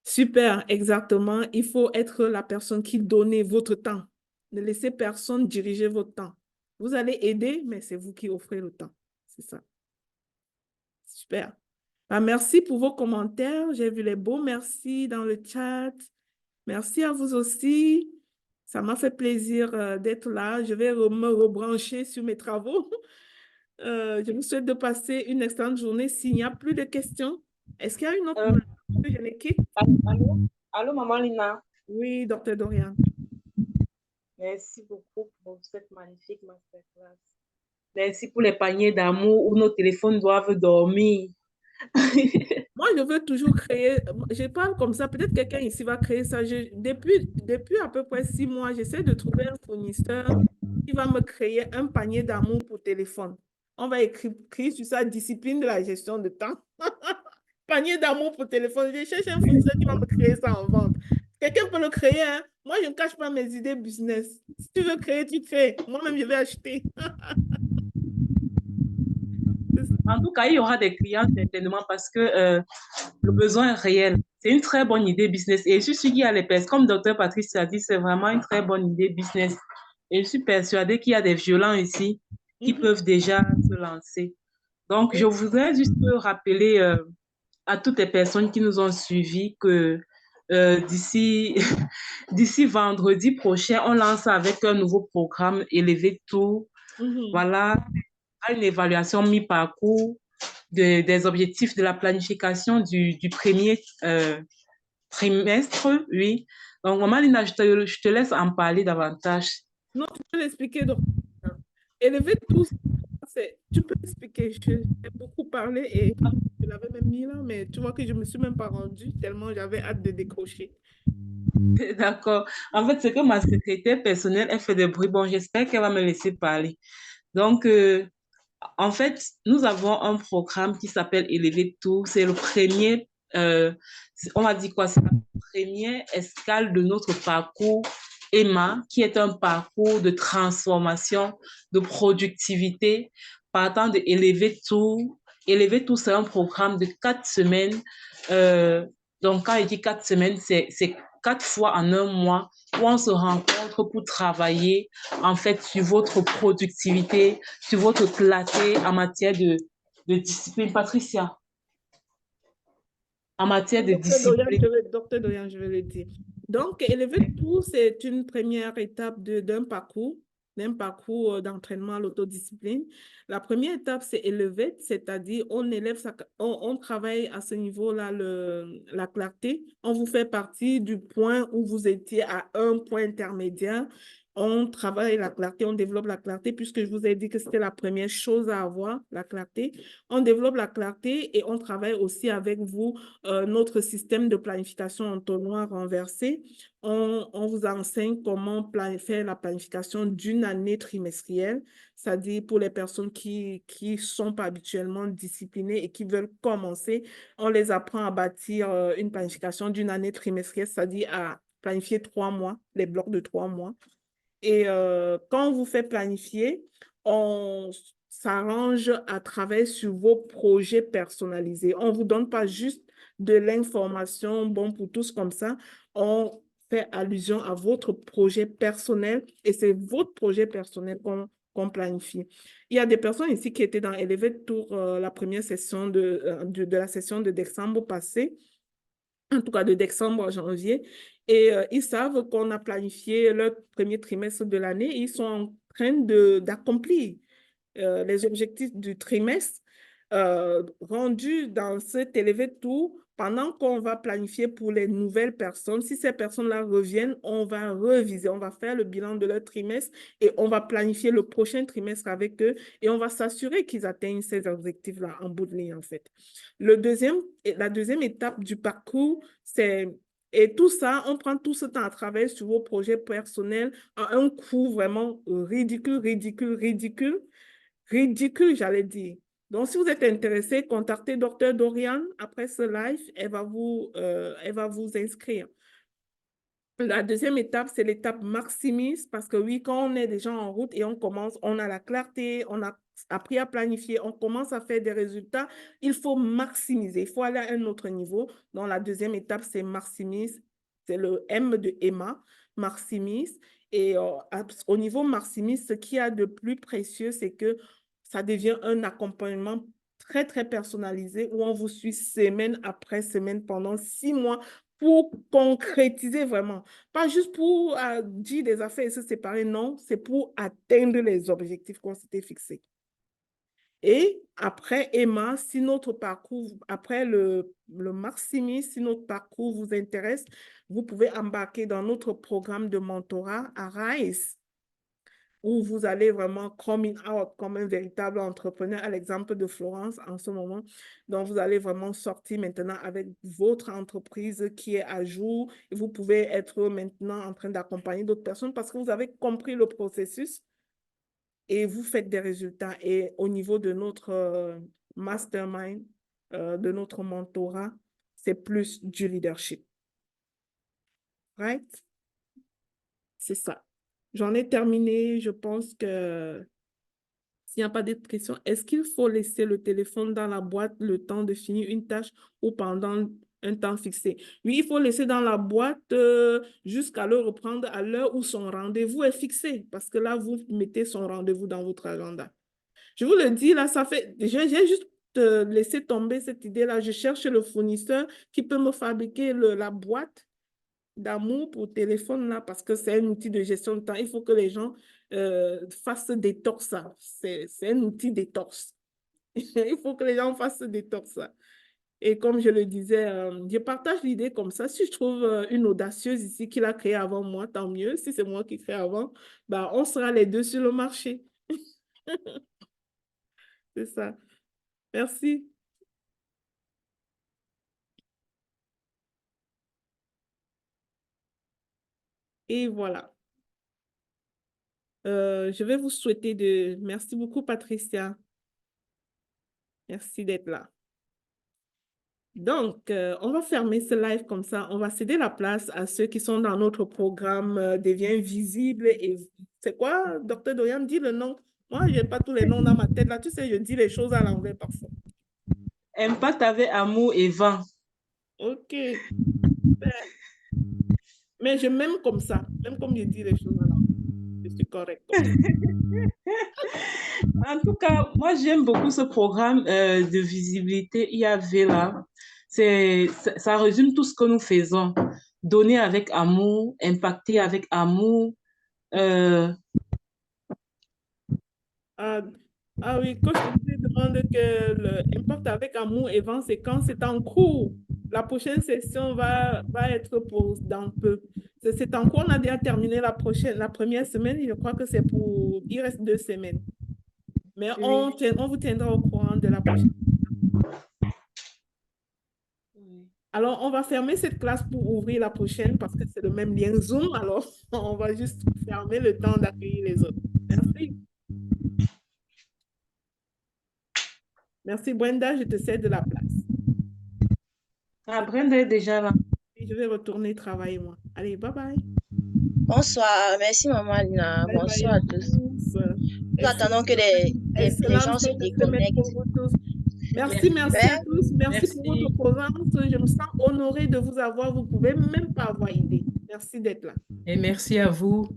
Super, exactement. Il faut être la personne qui donne votre temps. Ne laissez personne diriger votre temps. Vous allez aider, mais c'est vous qui offrez le temps. C'est ça. Super. Ah, merci pour vos commentaires. J'ai vu les beaux merci dans le chat. Merci à vous aussi. Ça m'a fait plaisir d'être là. Je vais me rebrancher sur mes travaux. Je vous souhaite de passer une excellente journée. S'il n'y a plus de questions, est-ce qu'il y a une autre Euh, main que je les quitte? allô, maman Lina. Oui, docteur Dorian. Merci beaucoup pour cette magnifique masterclass. Merci pour les paniers d'amour où nos téléphones doivent dormir. Moi, je veux toujours créer, je parle comme ça, peut-être quelqu'un ici va créer ça. Depuis à peu près 6 mois, j'essaie de trouver un fournisseur qui va me créer un panier d'amour pour téléphone. On va écrire sur ça, discipline de la gestion de temps. Panier d'amour pour téléphone. Je cherche un fournisseur qui va me créer ça en vente. Quelqu'un peut le créer, hein? Moi, je ne cache pas mes idées business. Si tu veux créer, tu crées. Moi-même, je vais acheter. En tout cas, il y aura des clients certainement parce que le besoin est réel. C'est une très bonne idée business. Et je suis sûre qu'il y a les personnes, comme Dr. Patrice a dit, c'est vraiment une très bonne idée business. Et je suis persuadée qu'il y a des violents ici qui peuvent déjà se lancer. Donc, je voudrais juste rappeler à toutes les personnes qui nous ont suivis que d'ici d'ici vendredi prochain, on lance avec un nouveau programme Élevé Tout. Mhm. Voilà, une évaluation mi-parcours des objectifs de la planification du premier trimestre. Oui. Donc, Maman Lina, je te laisse en parler davantage. Non, tu peux l'expliquer, docteur. Élever tout, tu peux expliquer. J'ai beaucoup parlé et je l'avais même mis là, mais tu vois que je ne me suis même pas rendue tellement j'avais hâte de décrocher. D'accord. En fait, c'est que ma secrétaire personnelle, elle fait des bruits. Bon, j'espère qu'elle va me laisser parler. Donc, en fait, nous avons un programme qui s'appelle Élever Tout. C'est le premier, on va dire quoi, c'est la première escale de notre parcours Emma, qui est un parcours de transformation, de productivité, partant de Élever Tout. Élever Tout, c'est un programme de 4 semaines. Donc, quand il dit 4 semaines, c'est 4 fois en un mois où on se rencontre pour travailler en fait sur votre productivité, sur votre clarté en matière de discipline. Patricia, en matière de discipline. Docteur Dorian, je vais le dire. Donc, élever tout, c'est une première étape d'un parcours d'entraînement à l'autodiscipline. La première étape, c'est élever, c'est-à-dire on travaille à ce niveau-là la clarté. On vous fait partie du point où vous étiez à un point intermédiaire On travaille la clarté, on développe la clarté, puisque je vous ai dit que c'était la première chose à avoir, la clarté. On développe la clarté et on travaille aussi avec vous notre système de planification entonnoir renversé. On vous enseigne comment faire la planification d'une année trimestrielle, c'est-à-dire pour les personnes qui ne sont pas habituellement disciplinées et qui veulent commencer, on les apprend à bâtir une planification d'une année trimestrielle, c'est-à-dire à planifier 3 mois, les blocs de 3 mois. Et quand on vous fait planifier, on s'arrange à travailler sur vos projets personnalisés. On ne vous donne pas juste de l'information, bon pour tous comme ça. On fait allusion à votre projet personnel et c'est votre projet personnel qu'on planifie. Il y a des personnes ici qui étaient dans Elevate Tour la première session de la session de décembre passé, en tout cas de décembre à janvier, et ils savent qu'on a planifié leur premier trimestre de l'année. Ils sont en train d'accomplir les objectifs du trimestre rendus dans cet élevé tour pendant qu'on va planifier pour les nouvelles personnes. Si ces personnes-là reviennent, on va reviser, on va faire le bilan de leur trimestre et on va planifier le prochain trimestre avec eux et on va s'assurer qu'ils atteignent ces objectifs-là en bout de ligne, en fait. La deuxième étape du parcours, c'est et tout ça, on prend tout ce temps à travailler sur vos projets personnels à un coût vraiment ridicule, j'allais dire. Donc, si vous êtes intéressé, contactez Dr. Dorian après ce live, elle va vous inscrire. La deuxième étape, c'est l'étape maximise, parce que oui, quand on est déjà en route et on commence, on a la clarté, on a appris à planifier, on commence à faire des résultats, il faut maximiser, il faut aller à un autre niveau. Donc, la deuxième étape, c'est maximise, c'est le M de Emma, maximise. Et au niveau maximise, ce qu'il y a de plus précieux, c'est que ça devient un accompagnement très, très personnalisé où on vous suit semaine après semaine pendant 6 mois pour concrétiser vraiment. Pas juste pour dire des affaires et se séparer, non, c'est pour atteindre les objectifs qu'on s'était fixés. Et après Emma, si notre parcours, après le Maximis, si notre parcours vous intéresse, vous pouvez embarquer dans notre programme de mentorat à RISE, où vous allez vraiment coming out comme un véritable entrepreneur, à l'exemple de Florence en ce moment. Donc, vous allez vraiment sortir maintenant avec votre entreprise qui est à jour. Et vous pouvez être maintenant en train d'accompagner d'autres personnes parce que vous avez compris le processus et vous faites des résultats. Et au niveau de notre mastermind, de notre mentorat, c'est plus du leadership. Right? C'est ça. J'en ai terminé. Je pense que s'il n'y a pas d'autres questions, est-ce qu'il faut laisser le téléphone dans la boîte le temps de finir une tâche ou pendant un temps fixé? Oui, il faut laisser dans la boîte jusqu'à le reprendre à l'heure où son rendez-vous est fixé. Parce que là, vous mettez son rendez-vous dans votre agenda. Je vous le dis, là, ça fait... J'ai juste laissé tomber cette idée-là. Je cherche le fournisseur qui peut me fabriquer la boîte d'amour pour téléphone, là, parce que c'est un outil de gestion de temps. Il faut que les gens fassent détox ça. C'est un outil détox. Il faut que les gens fassent détox ça. Et comme je le disais, je partage l'idée comme ça. Si je trouve une audacieuse ici qui l'a créée avant moi, tant mieux. Si c'est moi qui crée avant, bah, on sera les deux sur le marché. C'est ça. Merci. Et voilà. Je vais vous souhaiter de... Merci beaucoup, Patricia. Merci d'être là. Donc, on va fermer ce live comme ça. On va céder la place à ceux qui sont dans notre programme Devient visible. Et c'est quoi, Dr. Dorian, dis le nom. Moi, je n'ai pas tous les noms dans ma tête. Là, tu sais, je dis les choses à l'envers parfois. Impact avec amour et vent. OK. Mais je m'aime comme ça. Même comme je dis les choses à l'envers. Je suis correcte. En tout cas, moi, j'aime beaucoup ce programme de visibilité IAV là. Ça résume tout ce que nous faisons. Donner avec amour, impacter avec amour. Oui, quand je te demande que l'impact avec amour et vent, c'est quand c'est en cours. La prochaine session va être pour dans peu. C'est en cours, on a déjà terminé la première semaine. Je crois que c'est pour... Il reste 2 semaines. Mais on vous tiendra au courant de la prochaine. Alors, on va fermer cette classe pour ouvrir la prochaine parce que c'est le même lien Zoom. Alors, on va juste fermer le temps d'accueillir les autres. Merci. Merci, Brenda. Je te cède la place. Ah, Brenda est déjà là. Je vais retourner travailler, moi. Allez, bye bye. Bonsoir, merci maman Lina. Bye bye Bonsoir à à tous. tous. Nous attendons que les Excellente gens se fin de semaine déconnectent. pour vous tous. Merci à tous. Merci pour votre présence. Je me sens honorée de vous avoir. Vous ne pouvez même pas avoir idée. Merci d'être là. Et merci à vous.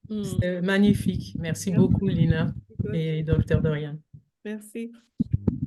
C'est magnifique. Merci beaucoup, Lina et Dr. Dorian. Merci.